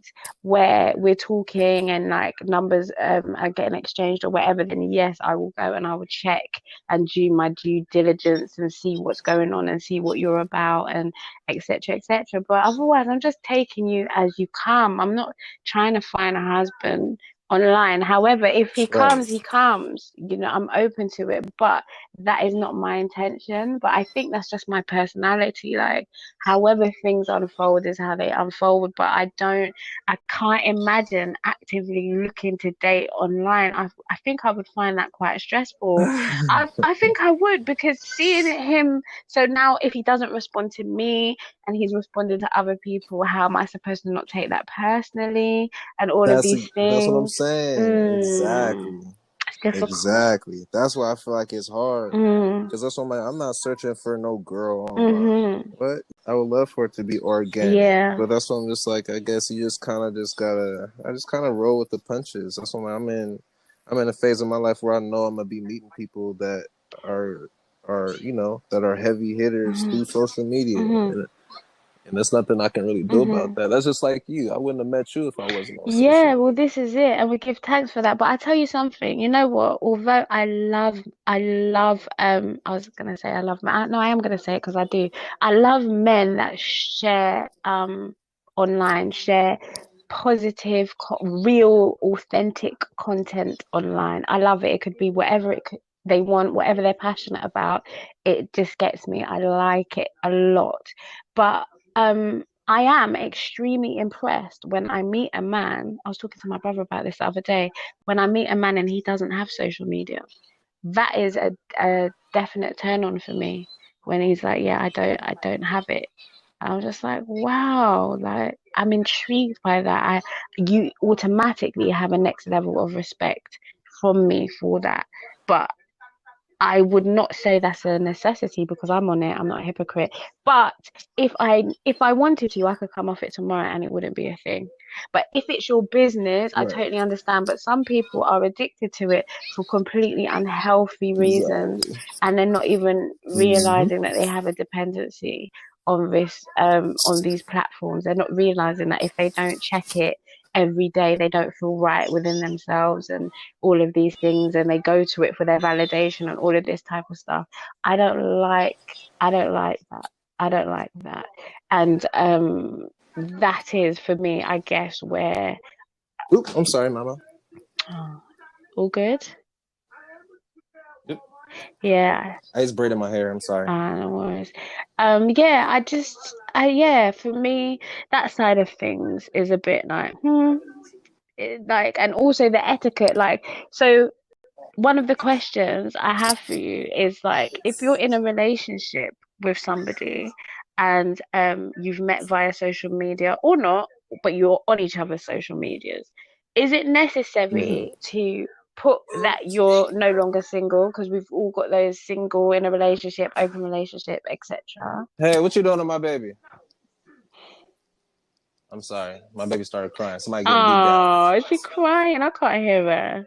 where we're talking and like numbers are getting exchanged or whatever, then yes, I will go and I will check and do my due diligence and see what's going on and see what you're about and etc. etc. But otherwise, I'm just taking you as you come. I'm not trying to find a husband online. However, if he Right. comes, he comes. I'm open to it, but that is not my intention. But I think that's just my personality. Like, however things unfold is how they unfold. But I can't imagine actively looking to date online. I think I would find that quite stressful. I think I would, because seeing him. So now, if he doesn't respond to me and he's responding to other people, how am I supposed to not take that personally? And all of these That's what I'm things. saying. Mm, Exactly. it's difficult. Exactly. That's why I feel like it's hard. Mm, Because that's what I'm not searching for no girl online. mm-hmm. But I would love for it to be organic. Yeah. But that's what I'm just like, I guess you just kind of just gotta, I just kind of roll with the punches. That's what I'm in a phase of my life where I know I'm gonna be meeting people that are, that are heavy hitters Mm-hmm. through social media. Mm-hmm. And there's nothing I can really do Mm-hmm. about that. That's just like you. I wouldn't have met you if I wasn't on social Yeah, well, media. this is it, and we give thanks for that. But I tell you something, you know what? Although I was gonna say I love men. No, I am gonna say it because I do. I love men that share, online, share positive, real, authentic content online. I love it. It could be whatever they want, whatever they're passionate about. It just gets me. I like it a lot. But I am extremely impressed when I meet a man. I was talking to my brother about this the other day. When I meet a man and he doesn't have social media, that is a definite turn on for me. When he's like, yeah, I don't have it. I was just like, wow, like I'm intrigued by that. You automatically have a next level of respect from me for that. But I would not say that's a necessity because I'm on it. I'm not a hypocrite. But if I wanted to, I could come off it tomorrow and it wouldn't be a thing. But if it's your business, I Right. totally understand. But some people are addicted to it for completely unhealthy reasons, Exactly. and they're not even Hmm. realizing that they have a dependency on these platforms. They're not realizing that if they don't check it, every day they don't feel right within themselves and all of these things, and they go to it for their validation and all of this type of stuff. I don't like I don't like that. I don't like that. And that is for me, I guess, where Oops, I'm sorry, mama. oh, all good. Yep. Yeah, I just braided my hair. I'm sorry. no worries. Yeah, yeah, for me, that side of things is a bit like, like, and also the etiquette, like, so one of the questions I have for you is like, if you're in a relationship with somebody and you've met via social media or not, but you're on each other's social medias, is it Hmm. necessary to put that you're no longer single? Because we've all got those single in a relationship, open relationship, etc. Hey, what you doing to my baby? I'm sorry. My baby started crying. Somebody getting beat down. Oh, is she crying? I can't hear her.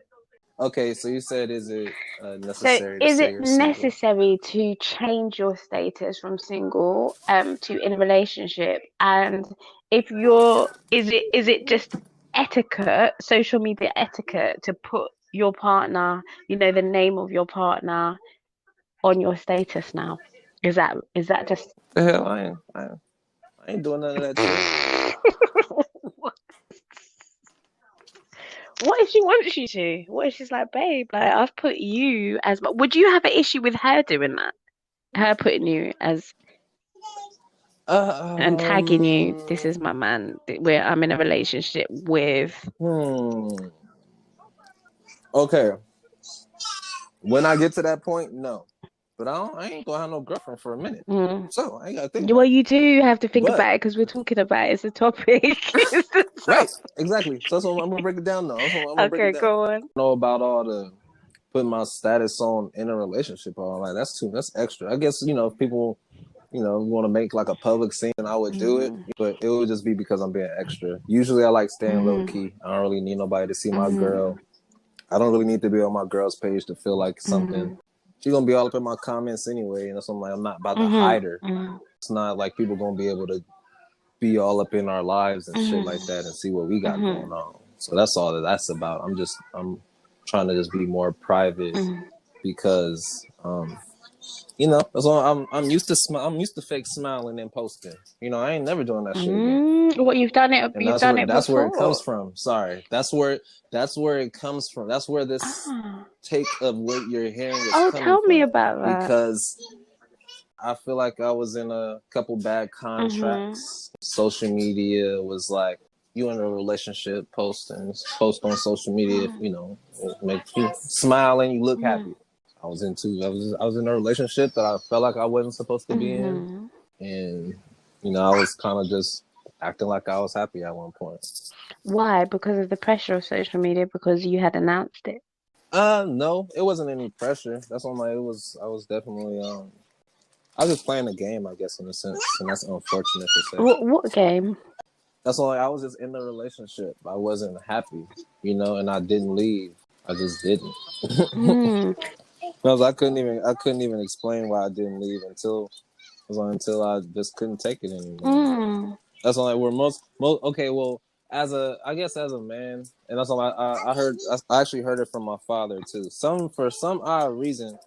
Okay, so you said, is it So, necessary to is say it you're single? necessary to change your status from single to in a relationship? And if you're, is it just etiquette, social media etiquette, to put your partner, the name of your partner on your status now? Is that just The hell, I ain't doing none of that shit. what what if she wants you to? What if she's like, babe, like I've put you as my, would you have an issue with her doing that? Her putting you as and tagging you, Um, this is my man, where I'm in a relationship with. hmm. Okay, when I get to that point, no. But I ain't gonna have no girlfriend for a minute. Mm. So I ain't gotta think Well, about it. you do have to think But about it because we're talking about it. It's a topic. It's a right, topic. exactly. So that's what I'm gonna break it down though. I'm gonna break it Okay, down. go on. Know about all the putting my status on in a relationship, all like that's extra. I guess if people want to make like a public scene, I would do it, Mm-hmm. but it would just be because I'm being extra. Usually, I like staying low Mm-hmm. key. I don't really need nobody to see my Mm-hmm. girl. I don't really need to be on my girl's page to feel like something. Mm-hmm. She's gonna be all up in my comments anyway, and that's something like I'm not about to hide her. Mm-hmm. It's not like people gonna be able to be all up in our lives and shit like Mm-hmm. that and see what we got Mm-hmm. going on. So that's all that's about. I'm trying to just be more private because that's all I'm used to. I'm used to fake smiling and posting. I ain't never doing that shit again. What you've done it? And You've that's done where it that's where it comes before. from. Sorry, that's where it comes from. That's where this Ah. take of what you're hearing is Oh, coming tell me from. about that. Because I feel like I was in a couple bad Mm-hmm. contracts. Social media was like, you in a relationship, post on social media. It makes you smile and you look Mm-hmm. happy. I was in a relationship that I felt like I wasn't supposed to be in, Mm-hmm. and I was kind of just acting like I was happy at one point. Why? Because of the pressure of social media, because you had announced it. No, it wasn't any pressure. That's on my. It was. I was definitely. I was just playing the game, I guess, in a sense, and that's unfortunate to say. What game? That's all. I was just in the relationship. I wasn't happy, and I didn't leave. I just didn't. Mm, Because I couldn't even explain why I didn't leave until I just couldn't take it anymore. mm, That's all. Like, we're most okay. Well, I guess as a man, and that's all. I heard. I actually heard it from my father too. For some odd reason,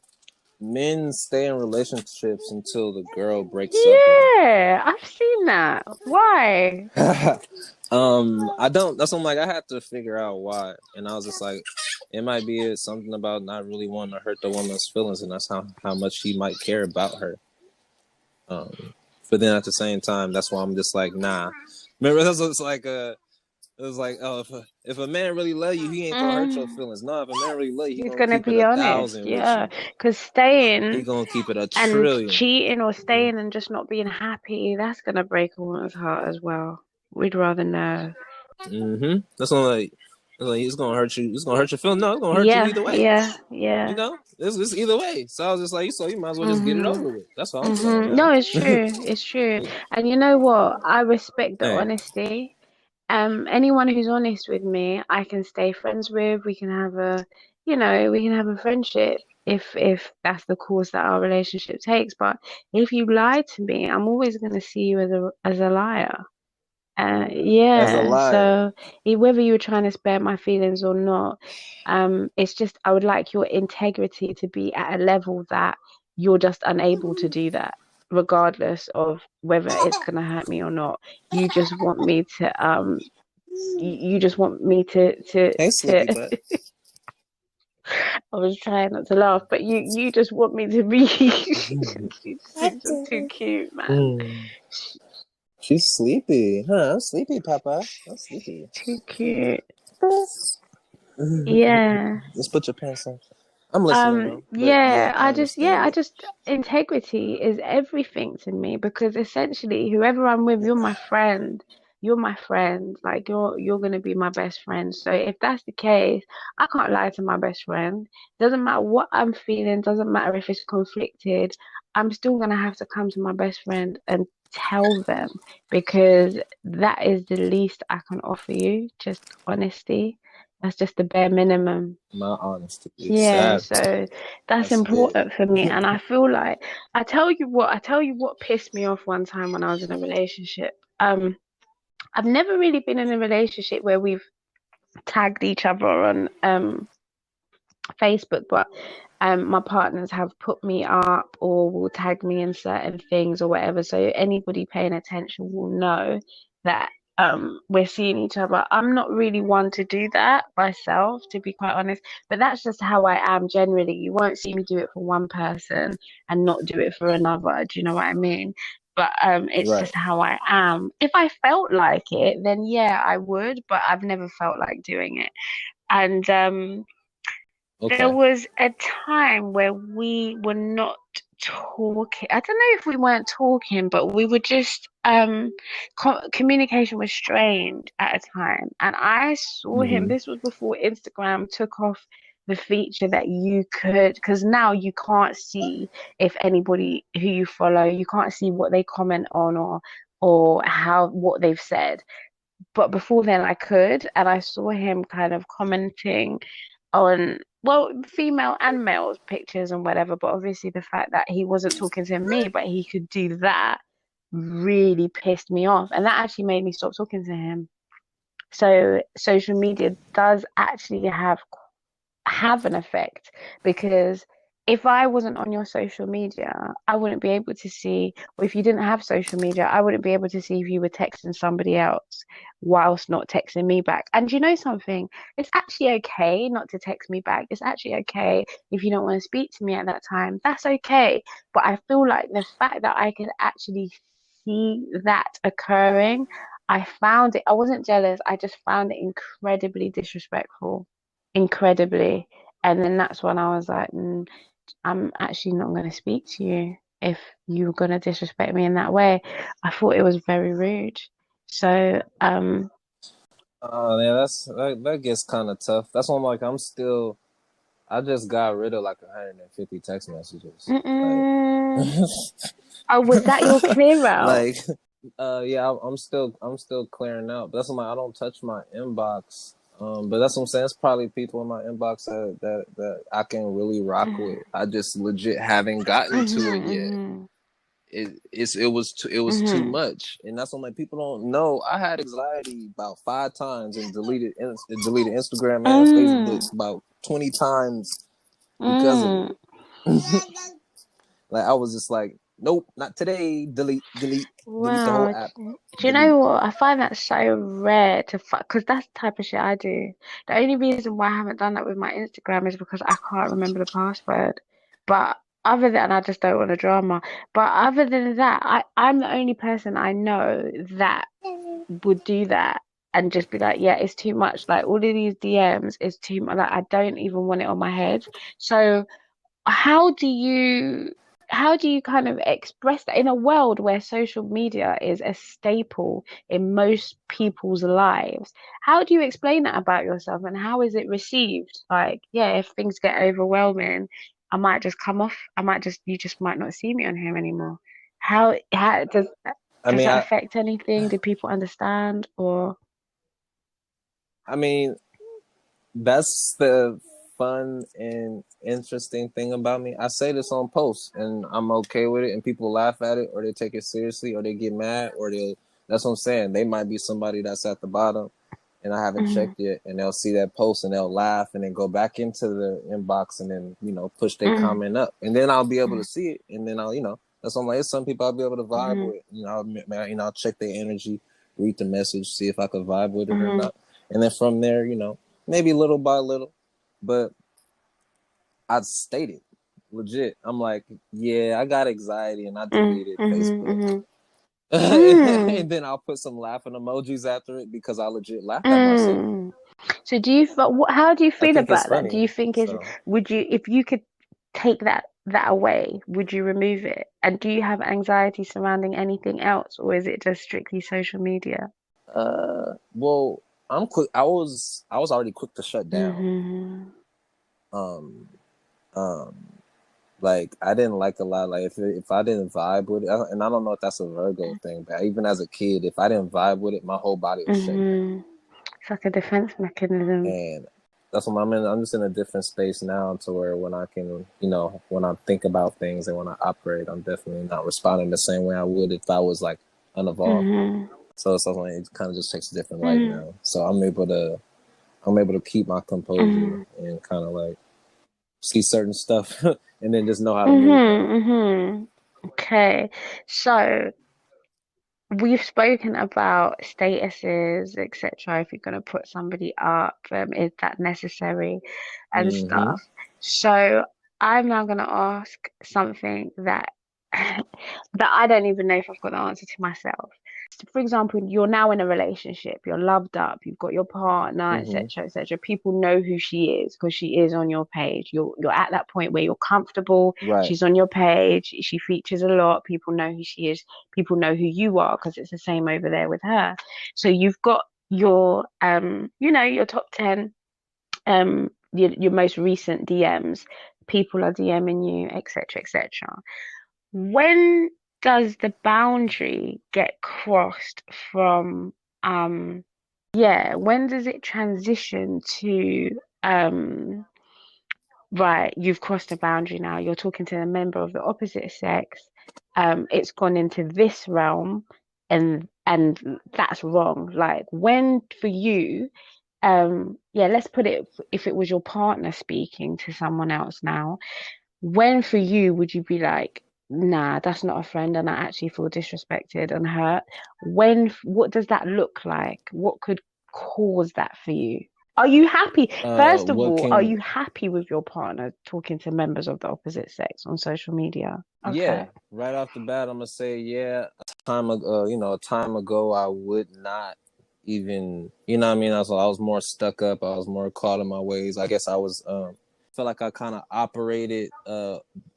men stay in relationships until the girl breaks up with yeah, I've seen that. Why? them. I don't. That's what I'm like. I had to figure out why, and I was just like, it might be something about not really wanting to hurt the woman's feelings, and that's how much she might care about her. But then at the same time, that's why I'm just like, nah. Remember, that's what's like. It was like, oh, if a man really love you, he ain't gonna hurt your Mm, feelings. No, if a man really love you, he he's gonna gonna keep it be a honest, thousand with yeah. you. Because He staying gonna keep it a and trillion. cheating or staying and just not being happy, that's gonna break a woman's heart as well. We'd rather know. That's not like it's gonna hurt you. It's gonna hurt your feelings. No, it's gonna hurt you Yeah, either way. yeah, yeah. It's either way. So I was just like, so you might as well just get it Mhm. over with. That's all I'm saying, Mhm. man. No, it's true. It's true. And you know what? I respect the Hey, honesty. Anyone who's honest with me, I can stay friends with. We can have a friendship if that's the course that our relationship takes. But if you lie to me, I'm always going to see you as a liar. as a Yeah, liar. so whether you were trying to spare my feelings or not, it's just I would like your integrity to be at a level that you're just unable to do that, regardless of whether it's gonna hurt me or not. You just want me to you just want me Hey, to sleepy butt. I was trying not to laugh, but you just want me to be she's just too cute, man. Mm. She's sleepy, huh? I'm sleepy, Papa. I'm sleepy. Too cute. Yeah. Let's put your pants on. I'm listening though, but yeah, I Yeah, understand I it. just integrity is everything to me because essentially whoever I'm with, you're my friend. You're my friend. Like you're gonna be my best friend. So if that's the case, I can't lie to my best friend. Doesn't matter what I'm feeling, doesn't matter if it's conflicted, I'm still gonna have to come to my best friend and tell them because that is the least I can offer you, just honesty. That's just the bare minimum. My honesty is Yeah, sad. so that's That's it. important for me. And I feel like I tell you what pissed me off one time when I was in a relationship. I've never really been in a relationship where we've tagged each other on Facebook, but my partners have put me up or will tag me in certain things or whatever. So anybody paying attention will know that we're seeing each other. I'm not really one to do that myself, to be quite honest, but that's just how I am generally. You won't see me do it for one person and not do it for another. Do you know what I mean? But it's Right. just how I am. If I felt like it, then yeah, I would, but I've never felt like doing it. And there Okay. was a time where we were not talking. I don't know if we weren't talking, but we were just communication was strained at a time. And I saw him. Mm-hmm. This was before Instagram took off the feature that you could, because now you can't see if anybody who you follow, you can't see what they comment on or how what they've said. But before then I could, and I saw him kind of commenting on, well, female and male pictures and whatever, but obviously the fact that he wasn't talking to me, but he could do that really pissed me off. And that actually made me stop talking to him. So social media does actually have an effect because if I wasn't on your social media, I wouldn't be able to see, or if you didn't have social media, I wouldn't be able to see if you were texting somebody else whilst not texting me back. And you know something? It's actually okay not to text me back. It's actually okay if you don't want to speak to me at that time. That's okay. But I feel like the fact that I could actually see that occurring, I wasn't jealous, I just found it incredibly disrespectful incredibly. And then that's when I was like, I'm actually not going to speak to you if you're going to disrespect me in that way. I thought it was very rude. So, Oh, yeah, that gets kind of tough. That's why I'm like, I just got rid of like 150 text messages. Like, mm-mm. Oh, was that your clear out? like, yeah, I'm still clearing out. But that's why I'm like, I don't touch my inbox. But that's what I'm saying. It's probably people in my inbox that I can really rock with. I just legit haven't gotten to it yet. Mm-hmm, It was too mm-hmm, much, and that's when like people don't know. I had anxiety about 5 times and deleted Instagram and Facebook mm-hmm. about 20 times because of Mm. it. Like I was just like, nope, not today. Delete the whole Wow. app. Do you Delete. know what? I find that so rare to fuck because that's the type of shit I do. The only reason why I haven't done that with my Instagram is because I can't remember the password. But other than I just don't want a drama. But other than that, I'm the only person I know that would do that and just be like, yeah, it's too much. Like all of these DMs is too much. Like I don't even want it on my head. So how do you how do you kind of express that in a world where social media is a staple in most people's lives? How do you explain that about yourself and how is it received? Like, yeah, if things get overwhelming, I might just come off. I might just you just might not see me on here anymore. How I does mean, that affect anything? Do people understand or I mean, that's the fun and interesting thing about me. I say this on posts, and I'm okay with it, and people laugh at it, or they take it seriously, or they get mad, or That's what I'm saying. They might be somebody that's at the bottom, and I haven't Mm-hmm. checked yet, and they'll see that post and they'll laugh and then go back into the inbox and then push their Mm-hmm. comment up, and then I'll be able to see it, and then I'll that's what I'm like. There's some people I'll be able to vibe Mm-hmm. with. I'll check their energy, read the message, see if I could vibe with it or Mm-hmm. not, and then from there, maybe little by little, but I'd state it legit. I'm like, yeah, I got anxiety and I deleted Mm-hmm. Facebook. Mm-hmm. Mm. And then I'll put some laughing emojis after it because I legit laughed at myself. Mm. So do you how do you I feel think it's about that? Do funny. you think is So would you if you could take that away, would you remove it? And do you have anxiety surrounding anything else, or is it just strictly social media? well, I'm quick. I was already quick to shut down. Mm-hmm. Um um like I didn't like a lot, like if I didn't vibe with it, and I don't know if that's a Virgo thing, but even as a kid, if I didn't vibe with it, my whole body was shut down. Mm-hmm. It's like a defense mechanism. And that's what I'm in. I'm just in a different space now to where when I can, when I think about things and when I operate, I'm definitely not responding the same way I would if I was like unevolved. Mm-hmm. So it's something, it kind of just takes a different light Mm-hmm. now. So I'm able to keep my composure Mm-hmm. and kind of like see certain stuff and then just know how to move Mm-hmm. now. Mm-hmm. Okay. So we've spoken about statuses, etc. If you're going to put somebody up, is that necessary and Mm-hmm. stuff. So I'm now going to ask something that that I don't even know if I've got the answer to myself. For example, you're now in a relationship, you're loved up, you've got your partner, Mm-hmm. etc., etc. People know who she is because she is on your page. You're at that point where you're comfortable. Right. She's on your page. She features a lot. People know who she is. People know who you are because it's the same over there with her. So you've got your your top 10, your most recent DMs. People are DMing you, etc., etc. When does the boundary get crossed from yeah, when does it transition to right, you've crossed a boundary now, you're talking to a member of the opposite sex, it's gone into this realm and that's wrong. Like when for you, yeah, let's put it if it was your partner speaking to someone else now, when for you would you be like, nah, that's not a friend and I actually feel disrespected and hurt? What does that look like? What could cause that for you? Are you happy? First of What all, are can you happy with your partner talking to members of the opposite sex on social media? Yeah, Okay. right off the bat, I'm gonna say, yeah. A time ago, I would not even, what I mean. I was more stuck up. I was more caught in my ways. I guess I was, felt like I kind of operated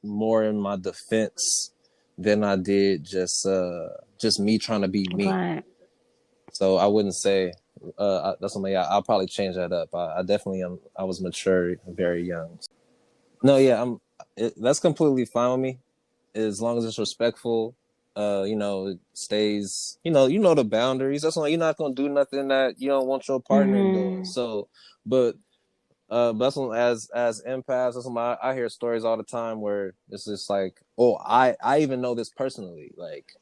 more in my defense than I did just me trying to be me. Right. So I wouldn't say that's something. I'll probably change that up. I definitely am. I was mature, very young. No, yeah, that's completely fine with me as long as it's respectful. It stays. The boundaries. That's why you're not gonna do nothing that you don't want your partner doing. Mm-hmm. So, but that's when, as empaths, that's when I hear stories all the time where it's just like, oh, I even know this personally. Like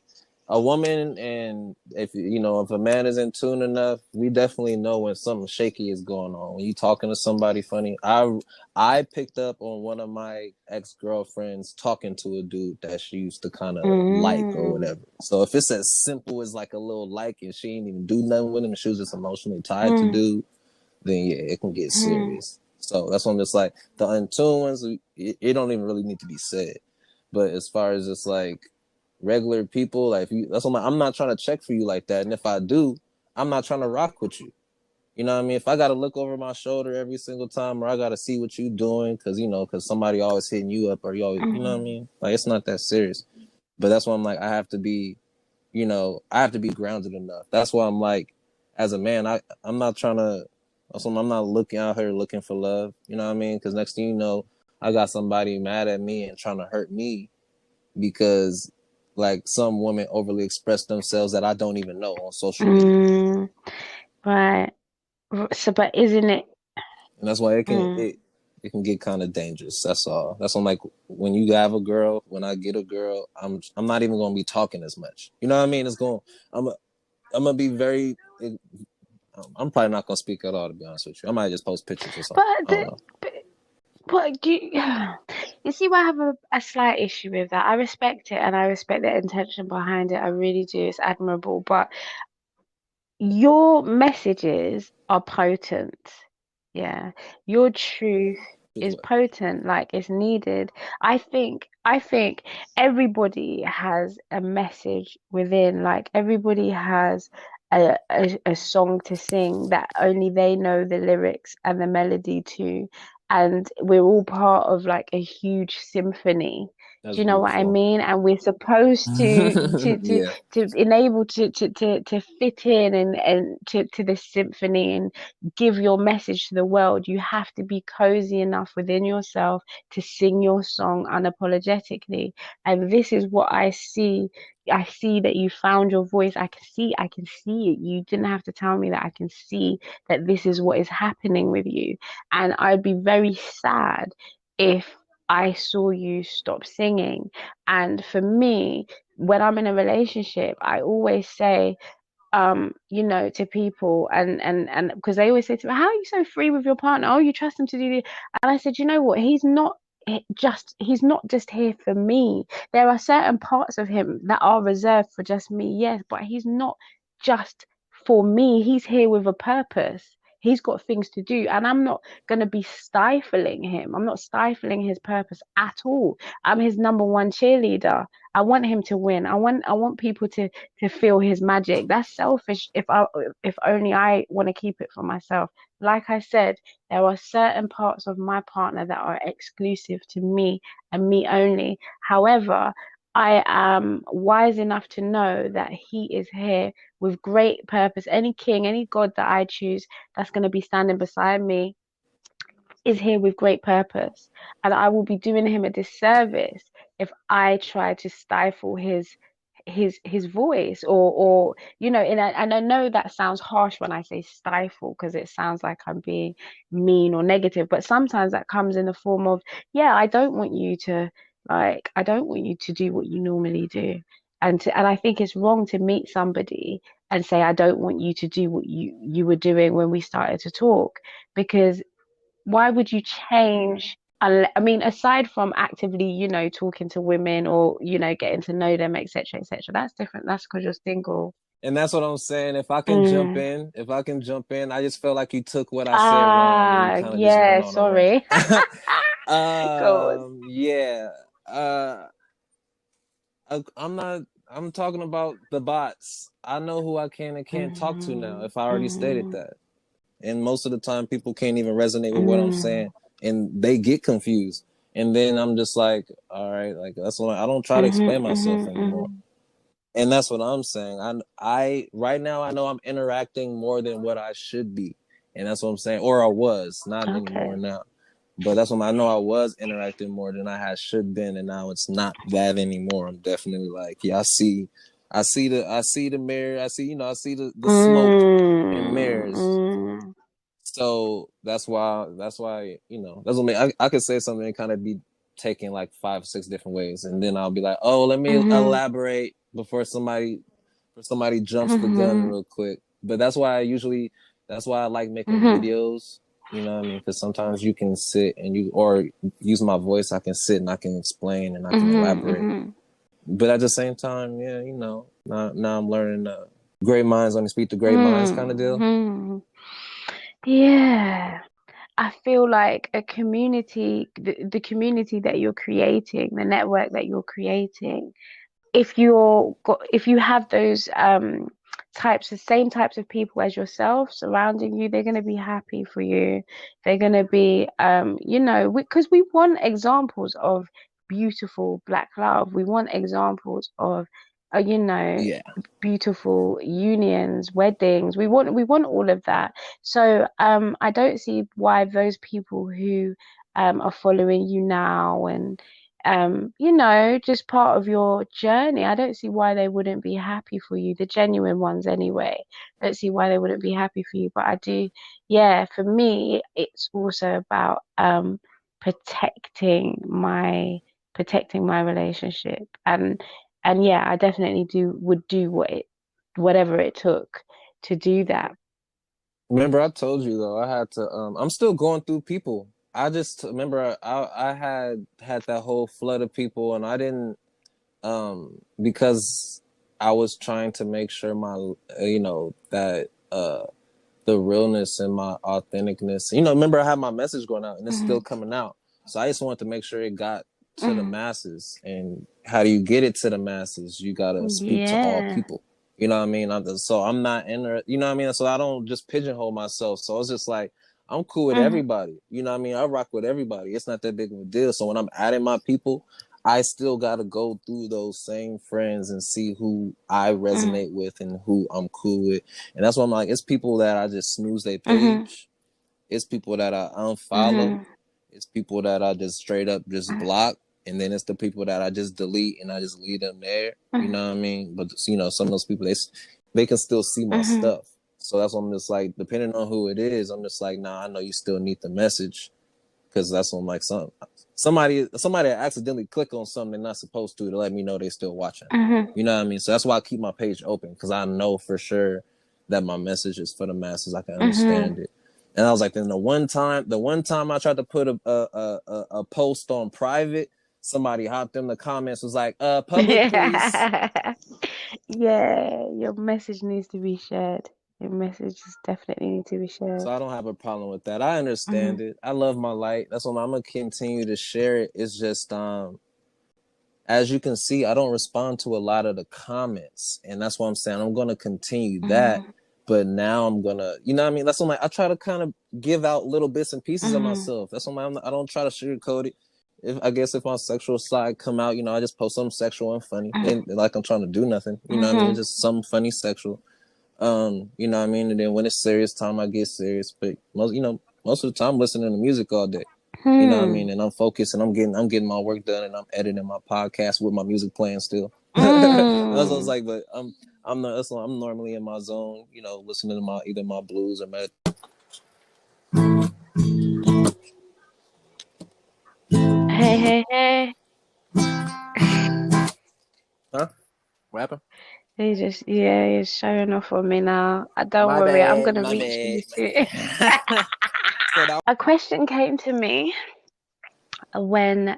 a woman, and if a man is in tune enough, we definitely know when something shaky is going on. When you talking to somebody funny, I picked up on one of my ex-girlfriends talking to a dude that she used to kind of like or Mm-hmm. whatever. So if it's as simple as like a little like, and she ain't even do nothing with him, she was just emotionally tied to dude, then yeah, it can get Mm-hmm. serious. So that's when it's like the untuned ones, it don't even really need to be said. But as far as just like regular people, like that's what I'm not trying to check for you like that. And if I do, I'm not trying to rock with you. You know what I mean? If I got to look over my shoulder every single time, or I got to see what you doing, because somebody always hitting you up, or you always, you know what I Mm-hmm. mean? Like it's not that serious. But that's why I'm like, I have to be grounded enough. That's why I'm like, as a man, I'm not trying to. Also, I'm not looking out here looking for love. You know what I mean? Because next thing you know, I got somebody mad at me and trying to hurt me because like some women overly express themselves that I don't even know on social media. Mm, right. So, but isn't it? And that's why it can Mm, it it can get kind of dangerous. That's all. That's when like when you have a girl, when I get a girl, I'm not even gonna be talking as much. You know what I mean? I'm I'm gonna be very. I'm probably not gonna speak at all, to be honest with you. I might just post pictures or something. But I don't know. but, but do you, you see why I have a slight issue with that? I respect it and I respect the intention behind it. I really do. It's admirable. But your messages are potent. Yeah. Your truth Just is like, potent, like it's needed. I think everybody has a message within, like everybody has a song to sing that only they know the lyrics and the melody to. And we're all part of like a huge symphony. Do that's you know what I beautiful. mean? And we're supposed Yeah, to enable to fit in and to this symphony and give your message to the world. You have to be cozy enough within yourself to sing your song unapologetically. And this is what I see. I see that you found your voice. I can see it. You didn't have to tell me that. I can see that this is what is happening with you. And I'd be very sad if I saw you stop singing. And for me, when I'm in a relationship, I always say, to people and because they always say to me, how are you so free with your partner? Oh, you trust him to do this. And I said, you know what? He's not just here for me. There are certain parts of him that are reserved for just me, yes, but he's not just for me. He's here with a purpose. He's got things to do, and I'm not going to be stifling him. I'm not stifling his purpose at all. I'm his number one cheerleader. I want him to win. I want people to feel his magic. That's selfish if only I want to keep it for myself. Like I said, there are certain parts of my partner that are exclusive to me and me only. However, I am wise enough to know that he is here with great purpose. Any king, any god that I choose that's going to be standing beside me is here with great purpose. And I will be doing him a disservice if I try to stifle his voice or and I know that sounds harsh when I say stifle because it sounds like I'm being mean or negative, but sometimes that comes in the form of, yeah, I don't want you to do what you normally do. And I think it's wrong to meet somebody and say, I don't want you to do what you were doing when we started to talk, because why would you change? I mean, aside from actively, talking to women or, getting to know them, etc., etc., that's different. That's because you're single. and that's what I'm saying. Mm. If I can jump in, I just felt like you took what I said wrong and you Ah, kind of just went yeah, on a rant. sorry. Go on. Yeah. I'm not. I'm talking about the bots. I know who I can and can't talk to now. Mhm, If I already stated mhm, that, and most of the time people can't even resonate with what I'm mhm, saying, and they get confused. And then I'm just like, all right, like that's what I don't try to mhm, explain myself mhm, anymore. mhm. And that's what I'm saying. I right now I know I'm interacting more than what I should be, and that's what I'm saying. Or I was, not Okay. anymore now. But that's when I know I was interacting more than I had should been, and now it's not that anymore. I'm definitely like, yeah, I see the mirror, I see the smoke and Mm, mirrors. mm, So that's why that's what I could say something and kind of be taken like 5 6 different ways, and then I'll be like, oh, let me mhm, elaborate before somebody jumps the gun mhm, real quick. But that's why I like making mhm, videos. You know what I mean? Because sometimes you can sit and or use my voice. I can sit and I can explain and I can mhm, elaborate. mhm, But at the same time, yeah, now I'm learning. Great minds only speak to great minds, kind of deal. mhm. Yeah. I feel like a community, the community that you're creating, the network that you're creating, if you have those same types of people as yourself surrounding you, they're going to be happy for you. They're going to be because we want examples of beautiful black love. We want examples of uh, you know Yeah. beautiful unions, weddings. We want all of that. So I don't see why those people who are following you now and just part of your journey. I don't see why they wouldn't be happy for you, the genuine ones anyway. I don't see why they wouldn't be happy for you. But I do, yeah, for me, it's also about protecting my protecting my relationship. And yeah, I definitely would do whatever it took to do that. Remember, I told you though, I had to. I'm still going through people. I just remember I had that whole flood of people, and I didn't because I was trying to make sure my that the realness and my authenticness. Remember I had my message going out, and it's still coming out. So I just wanted to make sure it got to the masses. And how do you get it to the masses? You gotta speak to all Yeah. people. You know what I mean? So I'm not in there. You know what I mean? So I don't just pigeonhole myself. So it's just like I'm cool with everybody. You know what I mean? I rock with everybody. It's not that big of a deal. So when I'm adding my people, I still got to go through those same friends and see who I resonate with and who I'm cool with. And that's why I'm like, it's people that I just snooze their page. It's people that I unfollow. It's people that I just straight up just block. And then it's the people that I just delete and I just leave them there. You know what I mean? But, some of those people, they can still see my stuff. So that's why I'm just like, depending on who it is, I'm just like, nah, I know you still need the message. Because that's when like somebody accidentally click on something they're not supposed to let me know they still watching. You know what I mean? So that's why I keep my page open, because I know for sure that my message is for the masses. I can understand it. And I was like, then the one time I tried to put a post on private, somebody hopped in the comments, was like, public please. Yeah, your message needs to be shared. Your messages definitely need to be So shared. I don't have a problem with that. I understand it. I love my light. That's why I'm gonna continue to share it. It's just as you can see, I don't respond to a lot of the comments, and that's why I'm saying I'm gonna continue that. But now I'm gonna, you know what I mean? That's why I try to kind of give out little bits and pieces of myself. That's why I don't try to sugarcoat it. If my sexual side come out, I just post something sexual and funny. And like I'm trying to do nothing. You know what I mean? It's just something funny sexual. You know what I mean? And then when it's serious time, I get serious. But most of the time I'm listening to music all day. You know what I mean? And I'm focused and I'm getting my work done and I'm editing my podcast with my music playing still. That's what I was like, but I'm not, that's why I'm normally in my zone, listening to either my blues or Hey, hey, hey. Huh? What happened? He's showing off on me now. Don't My worry, I'm bad, gonna my reach bad, you my soon. bad. So that A question came to me when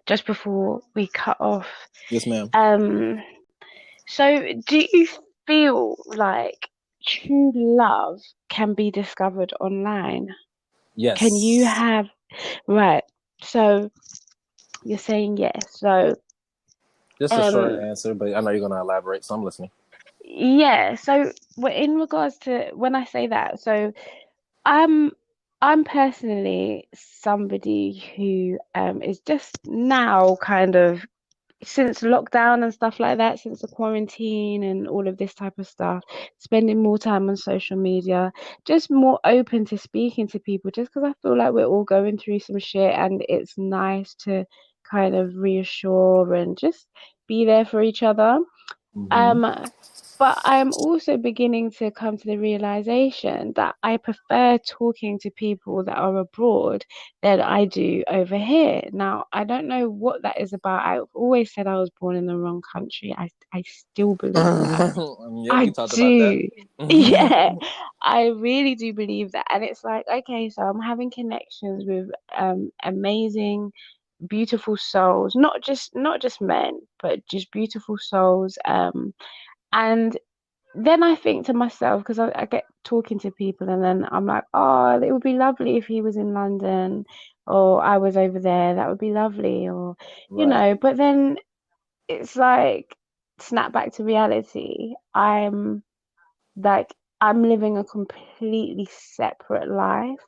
just before we cut off. Yes, ma'am. Um, so do you feel like true love can be discovered online? Can you Yes. have right? So you're saying yes. So Just a short um answer, but I know you're gonna elaborate, so I'm listening. yeah, so in regards to when I say that, so I'm I'm personally somebody who is just now kind of since lockdown and stuff like that, since the quarantine and all of this type of stuff, spending more time on social media, just more open to speaking to people, just because I feel like we're all going through some shit and it's nice to kind of reassure and just be there for each other. Mm-hmm. Um, but I'm also beginning to come to the realization that I prefer talking to people that are abroad than I do over here. Now, I don't know what that is about. I've always said I was born in the wrong country. I still believe that. Yep, we I talked about that. do. Yeah, I really do believe that. And it's like, okay, so I'm having connections with amazing, beautiful souls, not just men, but just beautiful souls. And then I think to myself, because I get talking to people, and then I'm like, oh, it would be lovely if he was in London or I was over there. That would be lovely, or Right. But then it's like snap back to reality. Like I'm living a completely separate life,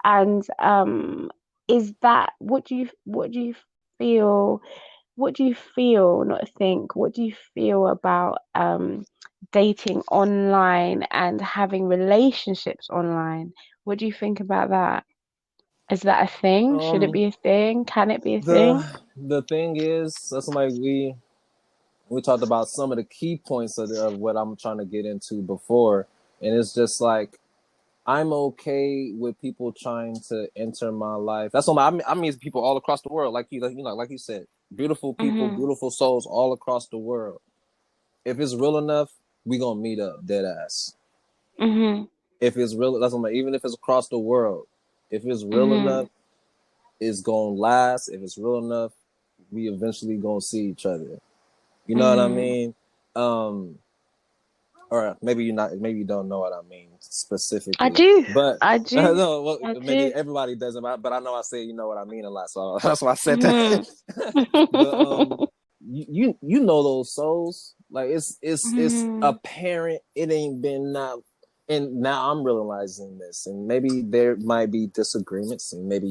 and is that feel? What do you feel, not think, what do you feel about dating online and having relationships online? What do you think about that? Is that a thing? Should it Um, be a thing? Can it be a thing? the thing is, that's like we talked about some of the key points of what I'm trying to get into before, and it's just like I'm okay with people trying to enter my life. That's what I mean people all across the world, like you said, beautiful people, Mm-hmm. beautiful souls all across the world. If it's real enough, we gonna meet up dead ass. Mhm. If it's real, that's what I'm like, even if it's across the world, if it's real Mhm. enough, it's gonna last. If it's real enough, we eventually gonna see each other. You know what I Mhm. mean? Um, or maybe you're not. Maybe you don't know what I mean I specifically. do. But I do. no, well, I maybe do. everybody doesn't. But I know I say you know what I mean a lot, so that's why I said Mhm. that. But you know those souls. Like it's Mhm. apparent. It ain't been not. And now I'm realizing this, and maybe there might be disagreements, and maybe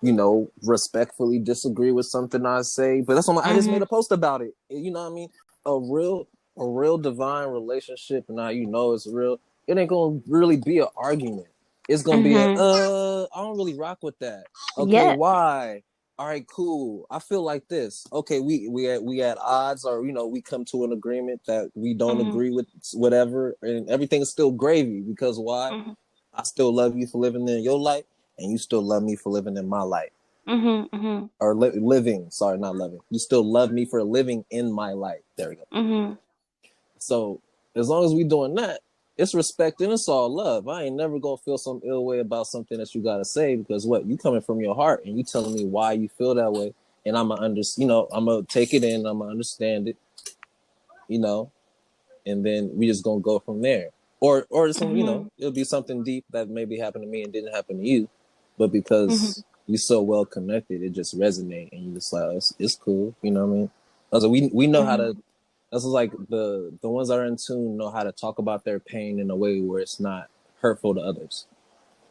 you know, respectfully disagree with something I say, but that's what I just made Mhm. a post about it. You know what I mean? A real, a real divine relationship, and now you know it's real. It ain't gonna really be an argument. It's gonna be Mhm. I don't really rock with that. Okay, Yeah. why? All right, cool. I feel like this. Okay, we at odds, or you know, we come to an agreement that we don't Mhm. agree with whatever, and everything's still gravy because why? Mhm. I still love you for living in your life, and you still love me for living in my life. Mhm. Mhm. Or living. Sorry, not loving. You still love me for living in my life. There we go. Mhm. So as long as we doing that, it's respect and it's all love. I ain't never gonna feel some ill way about something that you gotta say because what you coming from your heart and you telling me why you feel that way, and I'm gonna I'm gonna take it in, I'm gonna understand it, you know, and then we just gonna go from there. Or some, you know, Mhm. it'll be something deep that maybe happened to me and didn't happen to you, but Mhm. because you so well connected, it just resonate and you just like it's cool, you know what I mean? Also, we know how to. Mhm. That's like the ones that are in tune know how to talk about their pain in a way where it's not hurtful to others.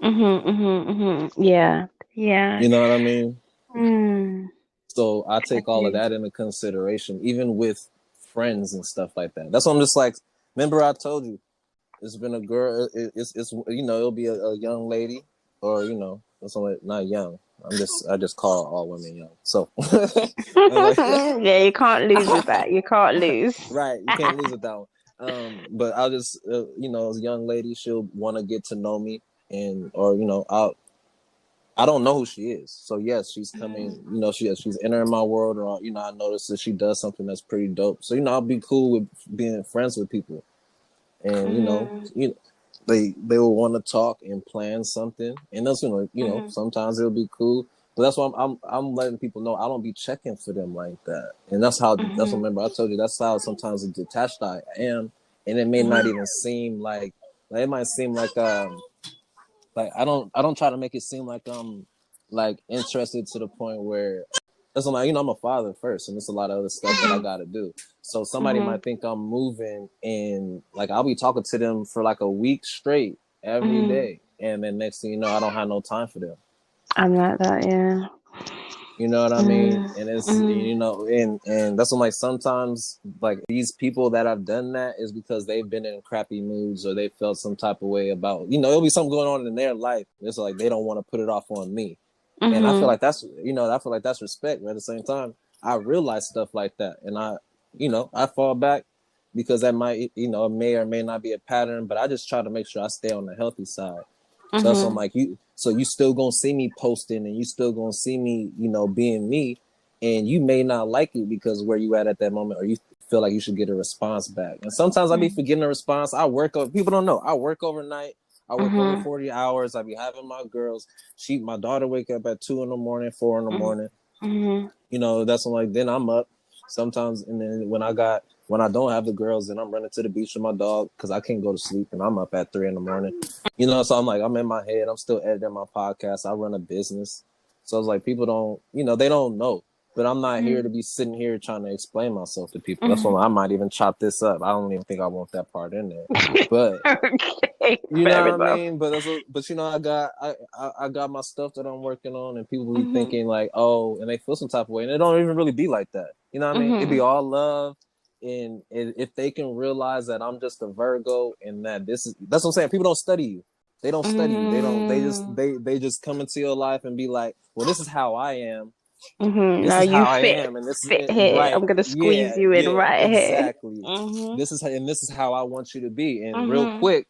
Mhm. Mhm. Mhm. Yeah. Yeah. You know what I mean? Mm. So I I take all of do. that into consideration, even with friends and stuff like that. That's why I'm just like, remember I told you it's been a girl. It's you know it'll be a young lady, or you know it's only not young. I just call all women young. So like, Yeah, you can't lose with that. You can't lose. right, you can't lose with that one. But I'll just you know as a young lady, she'll want to get to know me, and or you know I don't know who she is. So yes, she's coming. Mhm. You know she's entering my world, or you know I notice that she does something that's pretty dope. So you know I'll be cool with being friends with people, and Mhm. they will want to talk and plan something, and that's you know Mhm. sometimes it'll be cool, but that's why I'm letting people know I don't be checking for them like that, and that's what Mhm. remember I told you that's how sometimes detached I am, and it may not Mhm. even seem like it might seem like I don't try to make it seem like I'm like interested to the point where that's like you know I'm a father first, and there's a lot of other stuff that I Mhm. got to do. So somebody Mhm. might think I'm moving, and like I'll be talking to them for like a week straight every Mhm. day, and then next thing you know, I don't have no time for them. I'm like that. Yeah. You know what I mean? Mhm. And it's Mhm. you know, and that's when like sometimes like these people that have done that is because they've been in crappy moods or they felt some type of way about you know it'll be something going on in their life. It's like they don't want to put it off on me, and I feel Mhm. like that's you know I feel like that's respect. But at the same time, I realize stuff like that, and I you know I fall back because that might you know it may or may not be a pattern, but I just try to make sure I stay on the healthy side. So that's what I'm Mhm. like you. So you still gonna see me posting, and you still gonna see me, you know, being me, and you may not like it because where you at that moment, or you feel like you should get a response back. And sometimes I be Mhm. forgetting a response. I work over. People don't know. I work overnight. I work over Mhm. 40 hours. I be having my girls. My daughter wake up at 2 in the morning, 4 in the morning. Mhm. You know, that's when like then I'm up sometimes, and then when I don't have the girls, then I'm running to the beach with my dog because I can't go to sleep, and I'm up at 3 in the morning. You know, so I'm like I'm in my head. I'm still editing my podcast. I run a business, so it's like people don't, you know, they don't know. But I'm not here to Mhm. be sitting here trying to explain myself to people. That's Mhm. why I might even chop this up. I don't even think I want that part in there. But Okay, you know fair what I enough. mean? But you know I got my stuff that I'm working on, and people be Mhm. thinking like, oh, and they feel some type of way, and it don't even really be like that. You know what I mean? It be Mhm. all love, and if they can realize that I'm just a Virgo and that that's what I'm saying. People don't study you. They don't study you. They don't. Mhm. They just come into your life and be like, well, this is how I am. Mhm. This Now is you how I fit am, and this is fit here. right. I'm gonna squeeze Yeah, you in yeah, right here. exactly. Mhm. This is how I want you to be, and real Mhm. quick,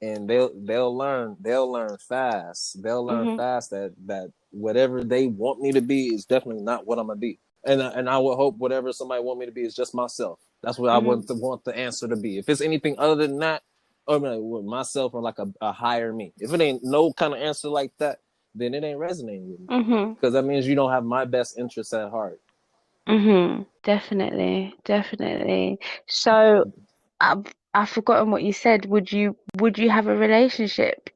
and they'll learn fast. They'll learn Mhm. fast that whatever they want me to be is definitely not what I'm gonna be. and I would hope whatever somebody want me to be is just myself. That's what I want the answer to be. If it's anything other than that, or with myself or like a higher me, if it ain't no kind of answer like that, then it ain't resonating with me, because that means you don't have my best interests at heart. Definitely, definitely. So I've forgotten what you said. Would you have a relationship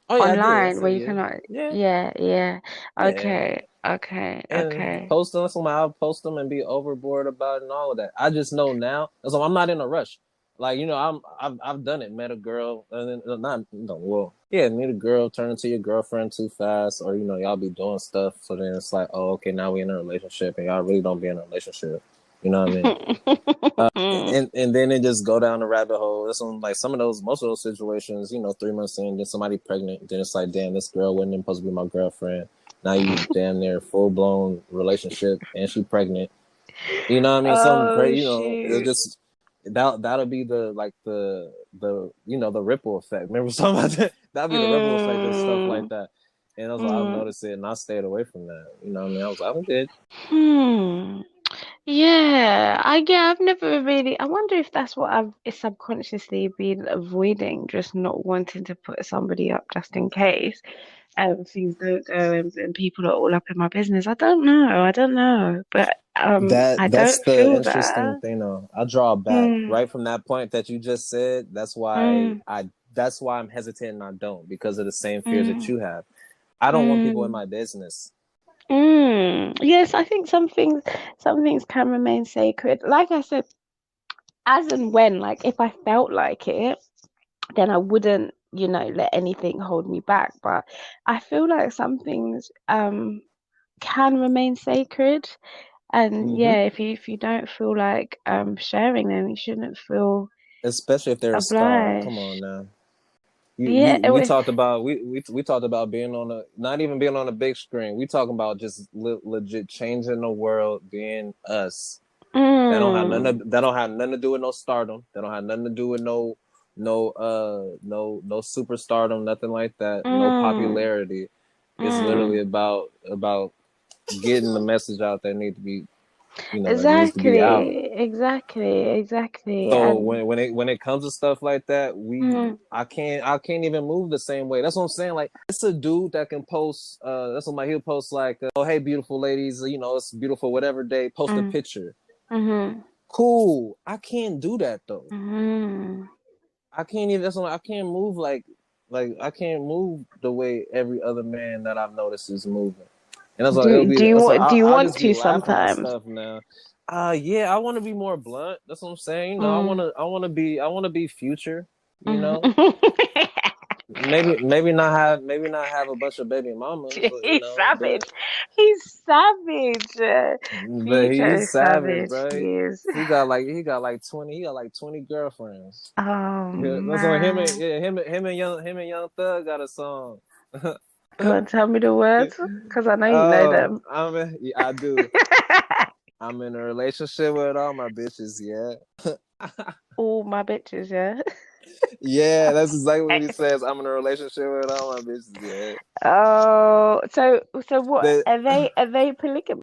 Oh yeah, I did. I online where said you yeah, cannot, yeah, yeah, yeah. yeah. Okay, okay, And okay. post them. I'll post them and be overboard about it and all of that. I just know now. So I'm not in a rush. Like, I've done it. Met a girl and then not no well yeah, meet a girl, turn into your girlfriend too fast, or y'all be doing stuff. So then it's like, oh, okay, now we in a relationship, and y'all really don't be in a relationship. You know what I mean? And then it just go down the rabbit hole. That's on like most of those situations. 3 months in, then somebody pregnant. Then it's like, damn, this girl wasn't even supposed to be my girlfriend. Now you damn near full blown relationship, and she pregnant. You know what I mean? Something Oh crazy. It'll shoot. just that'll be the ripple effect. Remember something about that? That'll be the ripple effect of stuff like Mm, that. And I was like, I've mm, noticed it, and I stayed away from that. You know what I mean? I was like, I'm good. hmm. Yeah, I've never really. I wonder if that's what I've subconsciously been avoiding, just not wanting to put somebody up just in case. Things don't go and people are all up in my business. I don't know. I don't know. But I That's don't the feel interesting that. thing though. I draw back Mm, right from that point that you just said. mm, That's why I'm hesitant and I don't, because of the same fears that mm, you have. I don't want people in mm, my business. Yes, I think some things can remain sacred. Like I said, as and when, like if I felt like it, then I wouldn't, let anything hold me back. But I feel like some things can remain sacred. And Hmm. yeah, if you don't feel like sharing them, you shouldn't feel Especially if they're a scar. Come on obliged. now. You Yeah, you we talked about we talked about being on a not even being on a big screen. We talking about just legit changing the world, being us. That don't have nothing to do with no stardom. That don't have nothing to do with no superstardom, nothing like that. No mm, popularity. It's literally mm. about getting the message out that need to be that needs to be out. Exactly. So And when it comes to stuff like that, mm, I can't even move the same way. That's what I'm saying. Like, it's a dude that can post. That's what he'll post, like, oh, hey, beautiful ladies, it's beautiful whatever day. Post a mm, picture. mm, Cool. I can't do that though. mm. I can't even. That's what I can't move like I can't move the way every other man that I've noticed is moving. And that's what it'll Do be. you So want do you I'll want just be to laughing at sometimes? stuff now. Yeah, I want to be more blunt. That's what I'm saying. Mm, I want to be future. You mm. know, maybe not have a bunch of baby mamas. He's But savage. He's savage. but Future he's is savage, savage. bro. He is. He got like 20 girlfriends. Oh Yeah, that's on him and man. yeah, him and Young Thug got a song. Go and tell me the words, because I know you know them. I do. I'm in a relationship with all my bitches, yeah. All my bitches, yeah. Yeah, that's exactly what he says. I'm in a relationship with all my bitches, yeah. Oh, so what The are they polygamy?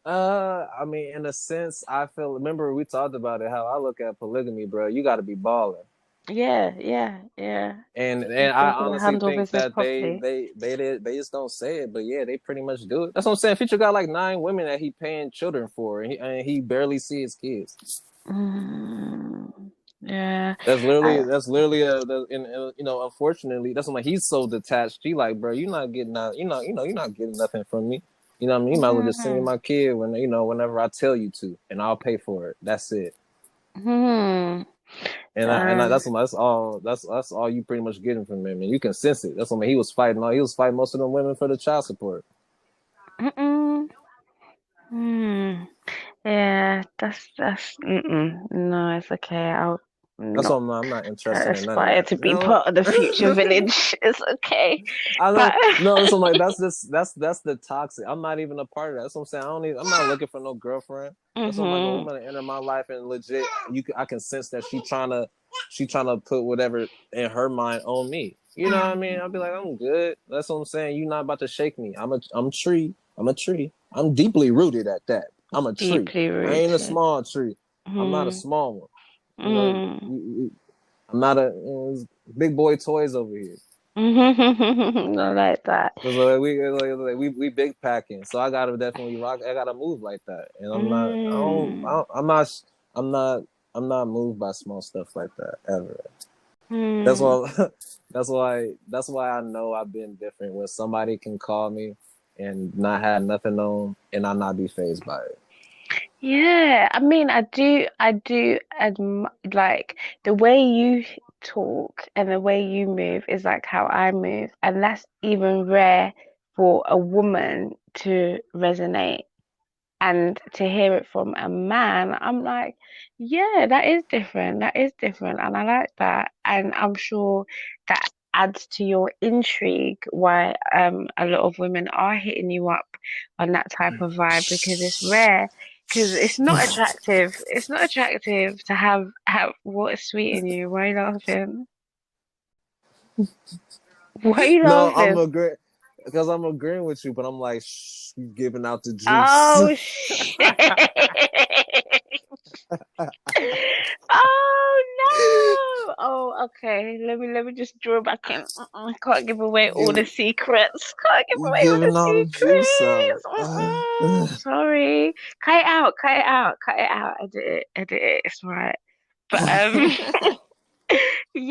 I mean, in a sense, I feel. Remember, we talked about it. How I look at polygamy, bro. You got to be balling, Yeah, yeah, yeah. and So I you can honestly handle think business that properly. they just don't say it, but yeah, they pretty much do it. That's what I'm saying. Future got like 9 women that he paying children for, and he barely see his kids. Yeah. I, That's literally and unfortunately, that's why he's so detached. He like, bro, you're not getting out, you're not getting nothing from me. You know what I mean? You might as well just send me mhm, my kid whenever I tell you to, and I'll pay for it. That's it. mhm. That's Damn. that's all you pretty much getting from him, and you can sense it. That's what he was fighting. He was fighting most of them women for the child support. Mm-mm. Hmm. Yeah, No, it's okay. I'll That's why not I'm not interested in none of aspire that. to be part of the future village. It's okay. I But know. No, that's what I'm like. That's the toxic. I'm not even a part of that. That's what I'm saying. I'm not looking for no girlfriend. That's what I'm like. A hmm woman to enter my life and legit, I can sense that she trying to put whatever in her mind on me. You know what I mean? I'll be like, I'm good. That's what I'm saying. You not about to shake me. I'm a tree. I'm a tree. I'm deeply rooted at that. I'm a tree. Deeply I ain't a rooted. small tree. I'm not a Mm, small one. You know, mm. I'm not a big boy toys over here. I like that. Cause we big packing, so I gotta definitely rock. I gotta move like that, and I'm not. I don't. I Mm, don't I'm not. I'm not. I'm not moved by small stuff like that ever. That's mm. why. That's why I know I've been different. When somebody can call me and not have nothing on, and I not be phased by it. Yeah, I mean, I do adm like the way you talk and the way you move is like how I move, and that's even rare for a woman to resonate. And to hear it from a man, I'm like, yeah, that is different. That is different. And I like that. And I'm sure that adds to your intrigue why a lot of women are hitting you up on that type of vibe because it's rare. Because it's not attractive. It's not attractive to have what is sweet in you. Why are you laughing? Why are you No, laughing? because I'm agreeing with you, but I'm like, shh, you giving out the juice. Oh shit. Oh no! Oh, okay. Let me just draw back in. Can't give away all the Give, secrets. Can't give you away all the giving all the juice out. secrets. Sorry. Cut it out. Cut it out. Cut it out. Edit it. Edit it. It's right. But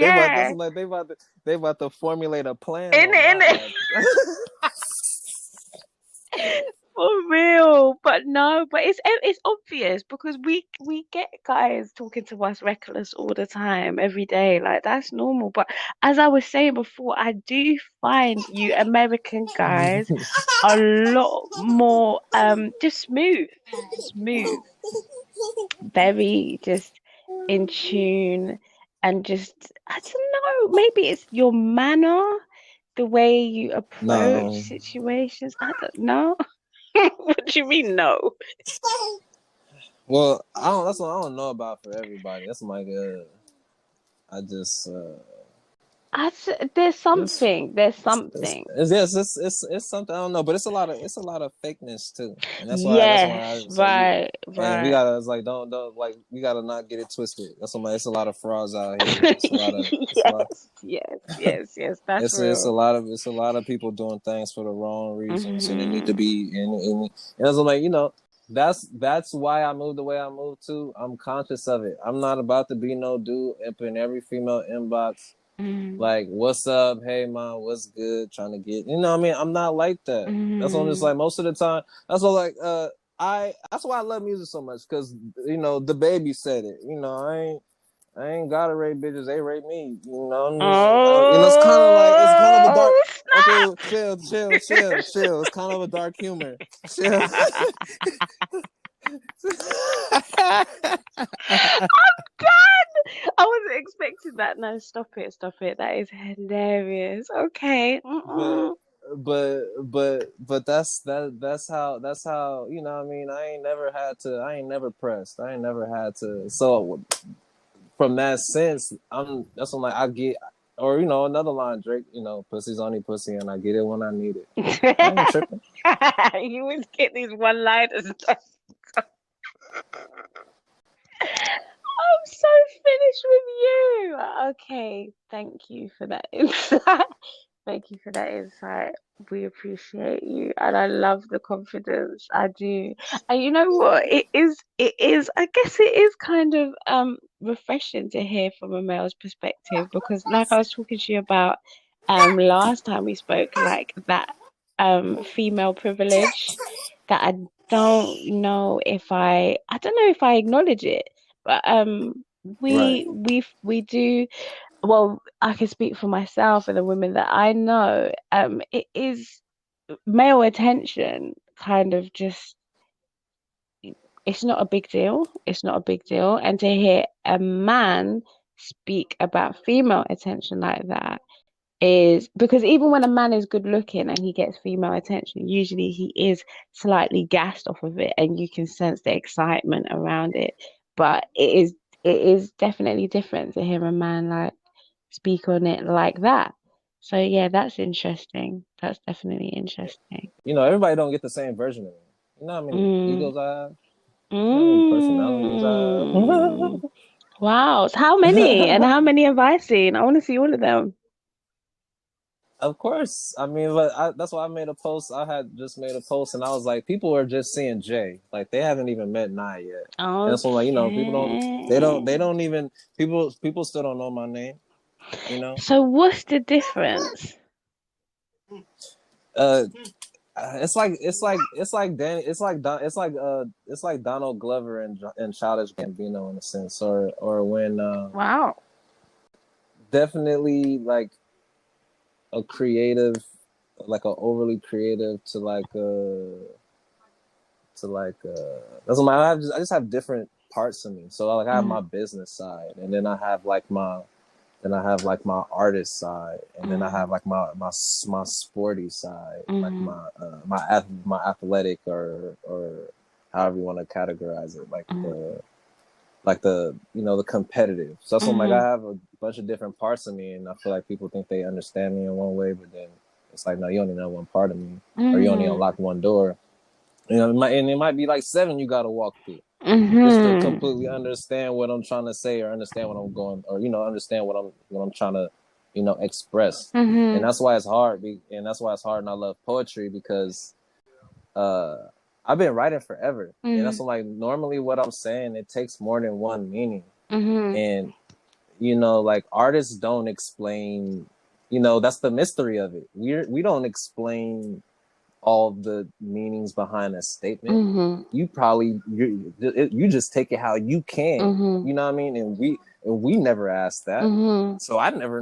They about this yeah. like they about to formulate a plan In on it. In my it. ass. For real, but no, but it's obvious because we get guys talking to us reckless all the time, every day. Like that's normal. But as I was saying before, I do find you American guys a lot more just smooth, very just in tune, and just I don't know, maybe it's your manner, the way you approach No. situations. I don't know. What do you mean no? Well, I don't. That's what I don't know about for everybody. That's like I just There's just something. There's something. it's something I don't know, but it's a lot of fakeness too, and that's why I Yes, so you right, and we right. gotta it's like don't like we gotta not get it twisted. That's why it's a lot of frauds out here. It's a lot Yes, yes, yes, yes. That's it's real. a lot of people doing things for the wrong reasons, and it need to Hmm. be and it's like that's why I moved the way I moved too. I'm conscious of it. I'm not about to be no dude up in every female inbox Mm, like, what's up? Hey, mom, what's good? Trying to get, what I mean? I'm not like that. That's what I'm just mm. like, most of the time, that's what, like, that's why I love music so much, because, the baby said it. I ain't gotta rape bitches, they rape me. I'm just, it's kind of a dark, Oh, okay, snap! chill. It's kind of a dark humor. Chill. I wasn't expecting that. No, stop it, stop it. That is hilarious. Okay. but Mm-mm. but that's how what I mean. I ain't never pressed. I ain't never had to. So from that sense, that's when like I get, or another line, Drake, pussy's only pussy, and I get it when I need it. I ain't tripping. You always get these one-liners. I'm so finished with you. Okay, thank you for that insight. Thank you for that insight. We appreciate you, and I love the confidence. I do. And you know what? I guess it is kind of refreshing to hear from a male's perspective because like I was talking to you about last time we spoke, like that female privilege that I don't know if I acknowledge it, but Right. we do. Well, I can speak for myself and the women that I know. It is male attention kind of just, it's not a big deal. It's not a big deal. And to hear a man speak about female attention like that is because even when a man is good looking and he gets female attention, usually he is slightly gassed off of it and you can sense the excitement around it. But it is definitely different to hear a man like speak on it like that. So yeah, that's interesting. That's definitely interesting. You know, everybody don't get the same version of me. You know how many Mm. egos I have? You know how many personalities Mm. I Wow. So how many? And have? how many have I seen? I want to see all of them. Of course. I mean, but that's why I made a post. I had just made a post, and I was like, people are just seeing Jay. Like they haven't even met Nye yet. And so, like, you know, people don't. Okay. They don't even. People still don't know my name. You know. So what's the difference? Uh, it's like Donald Glover and Childish Gambino in a sense, or when Wow. definitely like a creative, like a overly creative to like that's what I just have different parts of me. So like I have Mm, my business side, and then I have like my artist side, and then I mm, have like my sporty side, like mm, my athletic or however you want to categorize it, mm, like the you know the competitive. So that's what I'm like I mm, have a bunch of different parts of me, and I feel like people think they understand me in one way, but then it's like no, you only know one part of me, or you only mm, unlock one door. You know, it might be like seven you got to walk through just to mm, completely understand what I'm trying to say, or understand what I'm going, or you know, understand what I'm trying to, you know, express. And mm, that's why it's hard. And that's why it's hard. And I love poetry because uh, I've been writing forever, and that's mm, what, like normally what I'm saying. It takes more than one meaning, mm, and you know, like artists don't explain. You know, that's the mystery of it. We don't explain all the meanings behind a statement. mm, You just take it how you can. mm, You know what I mean? And we never asked that. mm, So I never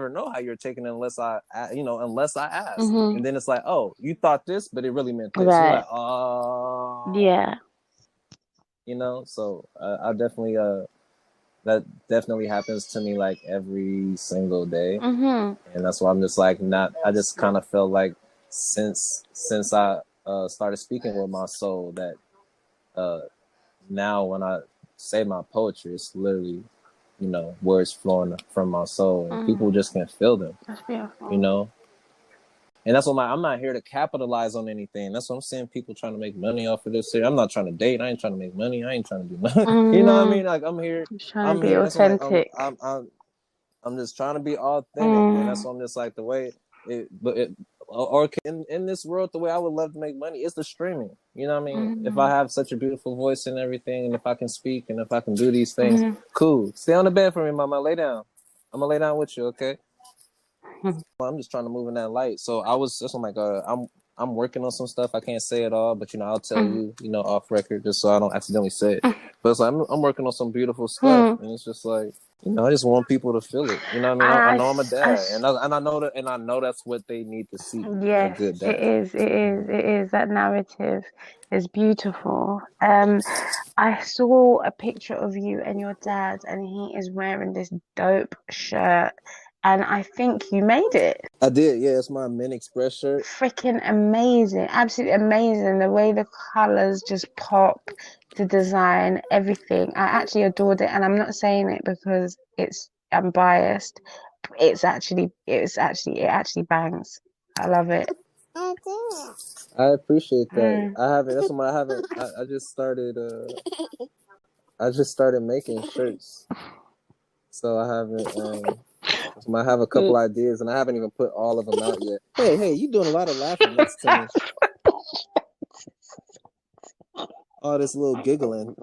know how you're taking it unless I ask. mm. And then it's like, oh, you thought this, but it really meant this. And you're Right. like, oh, Yeah. you know. So I definitely that definitely happens to me like every single day, Mm, and that's why I'm just like not. I just kind of felt like since I started speaking with my soul that uh, now when I say my poetry, it's literally you know words flowing from my soul, and people mm. just can feel them, That's you beautiful. know. And that's what I'm not here to capitalize on anything. That's what I'm saying. People trying to make money off of this. I'm not trying to date. I ain't trying to make money. I ain't trying to do nothing. You know what I Mm. mean? Like I'm here. I'm trying to I'm be here. That's what I'm like. authentic. I'm just trying to be authentic, and that's Mm. why I'm just like the way or in this world, the way I would love to make money is the streaming. You know what I mean? If I Mm. have such a beautiful voice and everything, and if I can speak, and if I can do these things, Mm. cool. Stay on the bed for me, mama. Lay down. I'm gonna lay down with you, okay? Mm. I'm just trying to move in that light. So that's what I'm like. I'm working on some stuff. I can't say it all, but you know, I'll tell Mm. you, you know, off record, just so I don't accidentally say it. Mm. But it's like I'm working on some beautiful stuff, Mm. and it's just like you know, I just want people to feel it. You know what I mean? I I, know I'm a s- I dad, s- and I know that's what they need to see, a yes, good it dad. is. It is. It is. That narrative is beautiful. I saw a picture of you and your dad, and he is wearing this dope shirt, and I think you made it. I did, yeah. It's my Men Express shirt. Freaking amazing, absolutely amazing. The way the colors just pop, the design, everything. I actually adored it, and I'm not saying it because I'm biased. It actually bangs. I love it. I appreciate that. Mm. I haven't. That's why I haven't. I just started. I just started making shirts, so I haven't. I have a couple ideas, and I haven't even put all of them out yet. Hey, you doing a lot of laughing next to me. All this little giggling.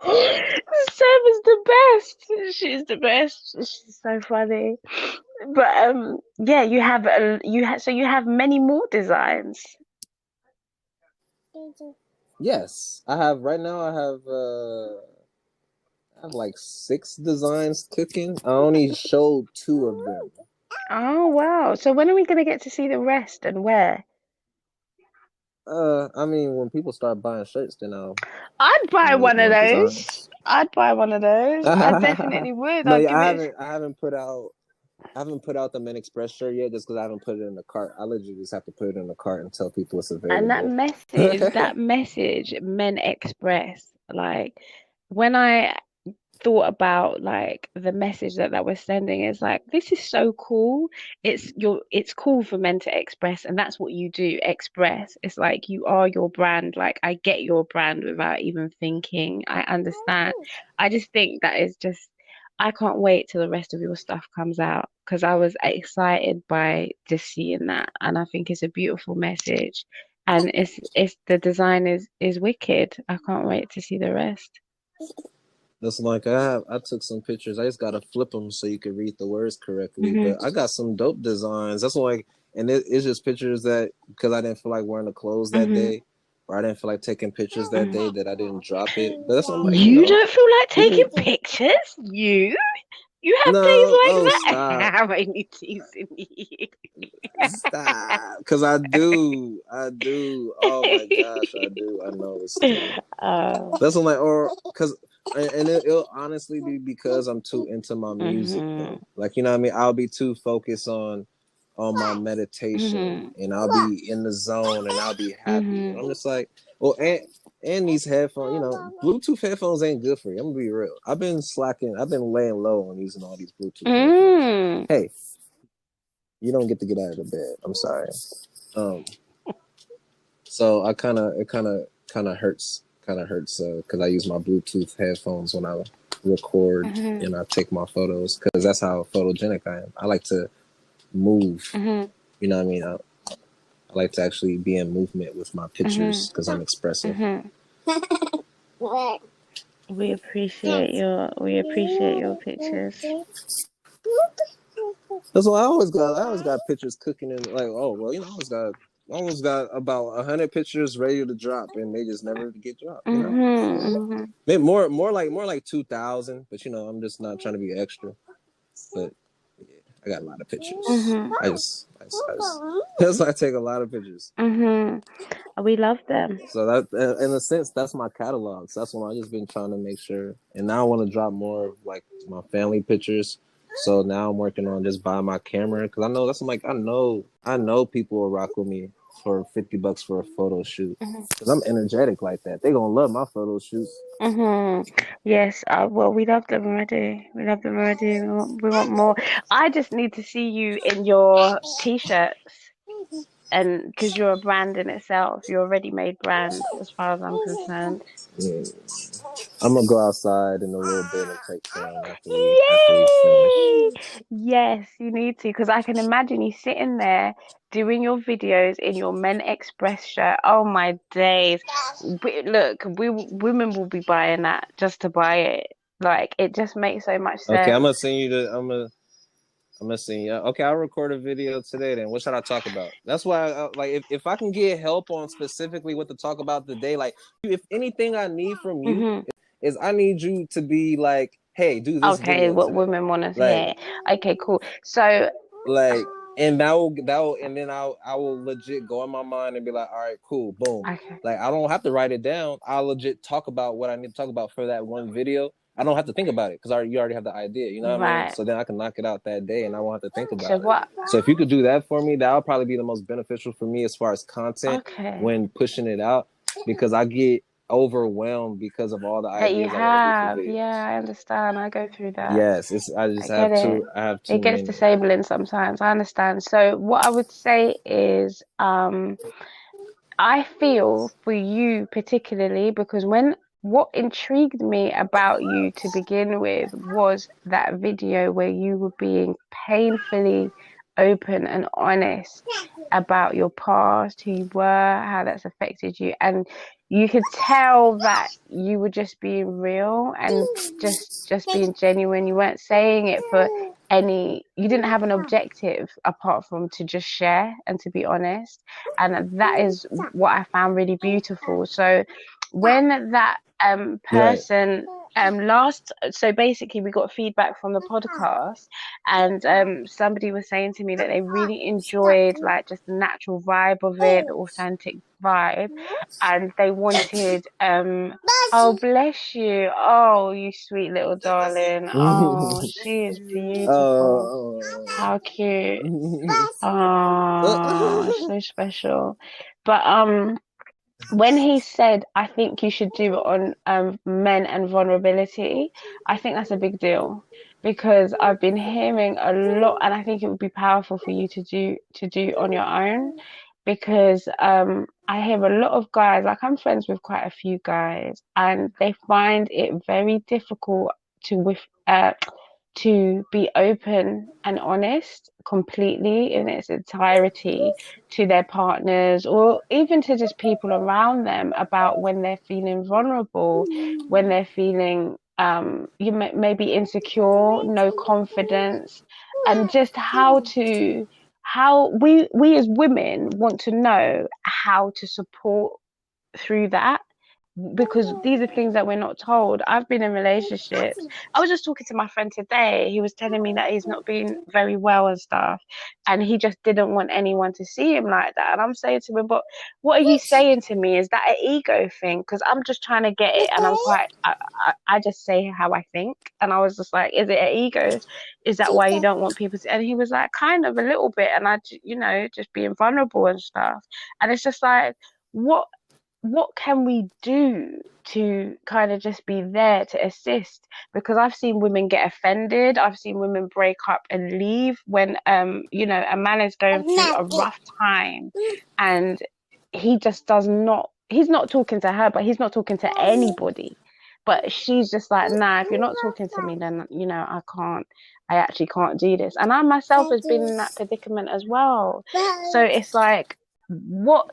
Sam is the best. She's the best. She's so funny. But yeah, you have many more designs. Yes, I have. Right now, I have like 6 designs cooking. I only showed 2 of them. Oh wow. So when are we gonna get to see the rest and where? I mean, when people start buying shirts, then I'll I'd buy make one of more those. designs. I'd buy one of those. I definitely would. No, I'd yeah, give it. I haven't put out the Men Express shirt yet, just because I haven't put it in the cart. I literally just have to put it in the cart and tell people it's And available. that message, Men Express, like when I thought about like the message that we're sending is like this is so cool. It's cool for men to express, and that's what you do, express. It's like you are your brand. Like I get your brand without even thinking. I understand. I just think that is just I can't wait till the rest of your stuff comes out because I was excited by just seeing that, and I think it's a beautiful message. And it's the design is wicked. I can't wait to see the rest. That's like I took some pictures. I just gotta flip them so you can read the words correctly. Hmm. But I got some dope designs. That's like, and it's just pictures that because I didn't feel like wearing the clothes that Hmm. day, or I didn't feel like taking pictures that Hmm. day that I didn't drop it. But that's what I'm like, You don't feel like taking people. pictures? You have days No, oh like stop, that? Am I only teasing you? stop, because I do. Oh my gosh, I do. I know it's stupid. Oh. That's what I'm like, or because, and it'll honestly be because I'm too into my music Hmm. though. Like you know what I mean? I'll be too focused on my meditation, Hmm. and I'll be in the zone, and I'll be happy. And Hmm. I'm just like, well, and these headphones, you know, Bluetooth headphones ain't good for you. I'm gonna be real. I've been slacking. I've been laying low on using all these Bluetooth headphones. Mm. Hey, you don't get to get out of the bed. I'm sorry. Um, so I kind of hurts because I use my Bluetooth headphones when I record Hmm. and I take my photos because that's how photogenic I am. I like to move. Hmm. You know what I mean? I like to actually be in movement with my Hmm. pictures because I'm expressive. Hmm. We appreciate your pictures. That's why I always got pictures cooking and like, oh well, you know, I almost got about 100 pictures ready to drop and they just never get dropped, you know? Hmm. Maybe more like 2,000, but you know, I'm just not trying to be extra. But yeah, I got a lot of pictures. Hmm. That's why I take a lot of pictures. Hmm. We love them. So that, in a sense, that's my catalog. So that's what I just been trying to make sure. And now I want to drop more of like my family pictures. So now I'm working on just buying my camera because I know that's I'm like I know people will rock with me for $50 for a photo shoot Hmm. because I'm energetic like that. They gonna love my photo shoots. Hmm. Yes, well, we love them already. We love them already. We want more. I just need to see you in your t-shirts, and because you're a brand in itself, you're a ready-made brand as far as I'm concerned. Yeah. I'm gonna go outside in a little bit and take some after we finish. Yay! Yes, you need to, because I can imagine you sitting there doing your videos in your Men Express shirt. Oh my days. Look, we women will be buying that just to buy it. Like it just makes so much Okay, I'm sense. gonna send you the. I'm gonna send you. Okay, I'll record a video today. Then what should I talk about? That's why, like, if I can get help on specifically what to talk about today, like, if anything I need from you Hmm. is I need you to be like, hey, do this Okay, video what today, women want to like, hear. Okay, cool. So, like, and and then I will legit go in my mind and be like, all right, cool, boom. okay, Like, I don't have to write it down. I'll legit talk about what I need to talk about for that one video. I don't have to think about it because you already have the idea. You know what I mean? right. So then I can knock it out that day, and I won't have to think So about it. what? So if you could do that for me, that would probably be the most beneficial for me as far as content Okay. when pushing it out, because I get overwhelmed because of all the That you ideas I want to do for have. Yeah, videos. I understand. I go through that. Yes, it's I just I get it. have It too gets many. disabling sometimes. I understand. So what I would say is, I feel for you particularly because what intrigued me about you to begin with was that video where you were being painfully open and honest about your past, who you were, how that's affected you, and you could tell that you were just being real and just being genuine. You weren't saying it for you didn't have an objective apart from to just share and to be honest, and that is what I found really beautiful. So when that Right. person last so basically we got feedback from the podcast, and somebody was saying to me that they really enjoyed like just the natural vibe of it, the authentic vibe, and they wanted oh bless you, oh you sweet little darling, oh she is beautiful, Oh. how cute. Oh, so special. But when he said, I think you should do it on men and vulnerability, I think that's a big deal because I've been hearing a lot, and I think it would be powerful for you to do on your own because I hear a lot of guys, like I'm friends with quite a few guys, and they find it very difficult to with to be open and honest completely in its entirety to their partners or even to just people around them about when they're feeling vulnerable, when they're feeling maybe insecure, no confidence, and just how we as women want to know how to support through that because these are things that we're not told. I've been in relationships. I was just talking to my friend today. He was telling me that he's not been very well and stuff, and he just didn't want anyone to see him like that. And I'm saying to him, but what are you saying to me? Is that an ego thing? Because I'm just trying to get it, and I just say how I think. And I was just like, is it an ego? Is that why you don't want people to? And he was like, kind of a little bit. And just being vulnerable and stuff. And it's just like, what can we do to kind of just be there to assist? Because I've seen women get offended. I've seen women break up and leave when a man is going through a rough time and he just does not he's not talking to her, but he's not talking to anybody. But she's just like, nah, if you're not talking to me, then I actually can't do this. And I myself has been in that predicament as well. So it's like, what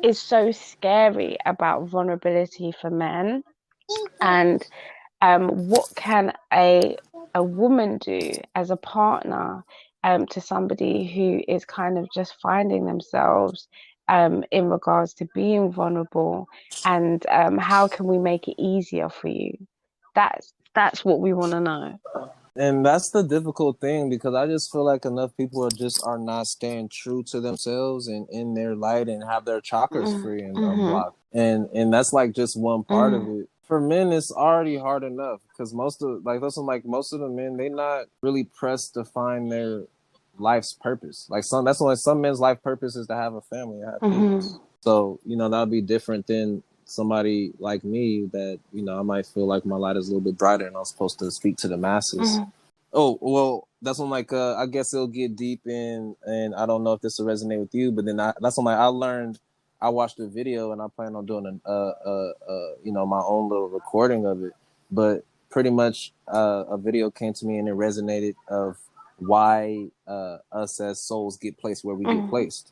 is so scary about vulnerability for men, and what can a woman do as a partner to somebody who is kind of just finding themselves in regards to being vulnerable, and how can we make it easier for you? That's what we want to know. And that's the difficult thing because I just feel like enough people are not staying true to themselves and in their light and have their chakras free and unblocked. And that's like just one part of it. For men, it's already hard enough because most of the men, they not really pressed to find their life's purpose. Like that's why some men's life purpose is to have a family, have kids. So that would be different than somebody like me that I might feel like my light is a little bit brighter and I'm supposed to speak to the masses. Oh well, that's when I guess it'll get deep in, and I don't know if this will resonate with you, but then that's when I learned. I watched a video and I plan on doing my own little recording of it, but pretty much a video came to me and it resonated of why us as souls get placed where we get placed.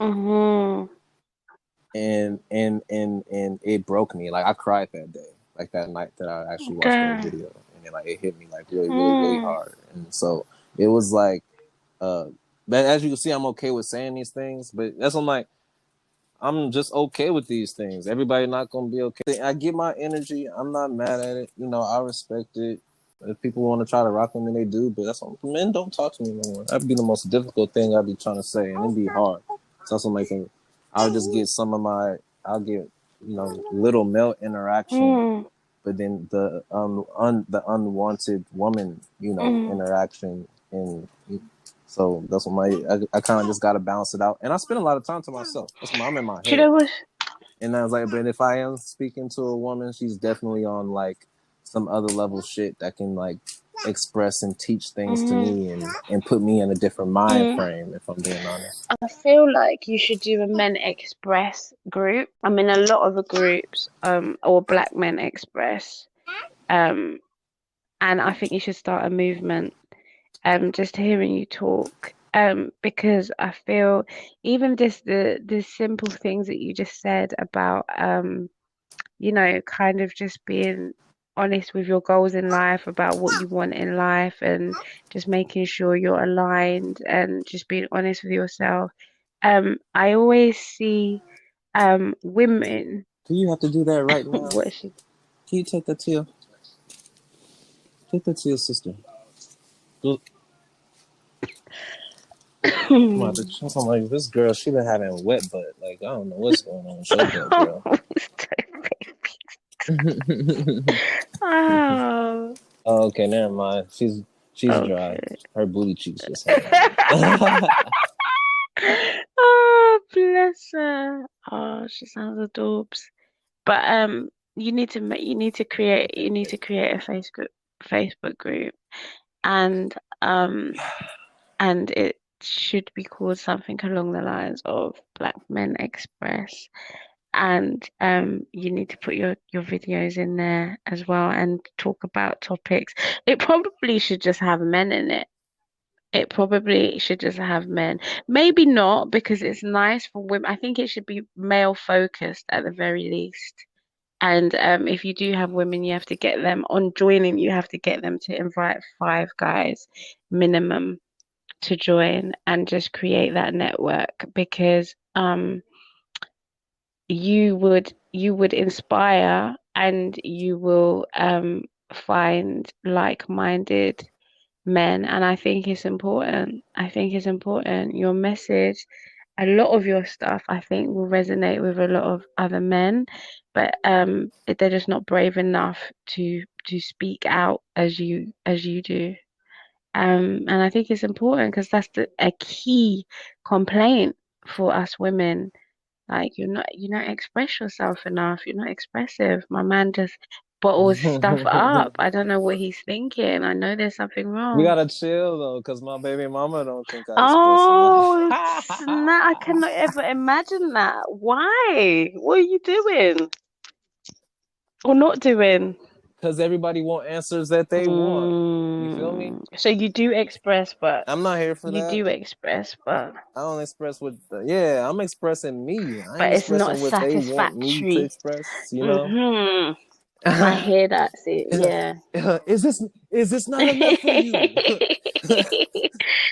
And it broke me. Like I cried that day, like that night that I actually watched that video, and it hit me like really, really, really hard. And so it was like, but as you can see, I'm okay with saying these things, but that's when I'm just okay with these things. Everybody not gonna be okay. I get my energy. I'm not mad at it. I respect it. If people want to try to rock with me, they do. But that's what men don't talk to me no more. That'd be the most difficult thing I'd be trying to say, and it'd be hard. So that's what I'll just get I'll get little male interaction, but then the unwanted woman interaction, and so that's what I kind of just got to balance it out, and I spend a lot of time to myself. That's why I'm in my head. Do you know what? And I was like, but if I am speaking to a woman, she's definitely on like some other level shit that can like express and teach things to me and put me in a different mind frame, if I'm being honest. I feel like you should do a Men Express group. I'm in a lot of the groups, or Black Men Express. And I think you should start a movement. Just hearing you talk. Because I feel even just the simple things that you just said about kind of just being honest with your goals in life, about what you want in life, and just making sure you're aligned and just being honest with yourself. I always see women. Do you have to do that right now? What is she? Can you take that to your sister? Come on, I'm like, this girl, she been having wet butt. Like, I don't know what's going on with your butt, girl. Oh. Oh, okay, never mind. She's Okay. dry. Her booty cheeks just hanging. Oh, bless her. Oh, she sounds adorbs. But you need to create a Facebook group, and it should be called something along the lines of Black Men Express. And you need to put your videos in there as well and talk about topics. It probably should just have men in it. It probably should just have men. Maybe not, because it's nice for women. I think it should be male focused at the very least. And if you do have women, you have to get them on joining. You have to get them to invite 5 guys minimum to join and just create that network, because you would inspire, and you will find like-minded men. And I think it's important. I think it's important. Your message, a lot of your stuff, I think, will resonate with a lot of other men, but they're just not brave enough to speak out as you do. And I think it's important, because that's a key complaint for us women. Like, you don't express yourself enough. You're not expressive. My man just bottles stuff up. I don't know what he's thinking. I know there's something We wrong. gotta chill though, cause my baby mama don't think I express enough. Oh, snap. I cannot ever imagine that. Why? What are you doing or not doing? Cause everybody want answers that they want. You feel me? So you do express, but I'm not here for you that. do express, but I don't express yeah, I'm expressing me. I ain't it's not expressing what they want me to satisfactory. express, you know? Hmm I hear that. See, yeah. is this not enough for you?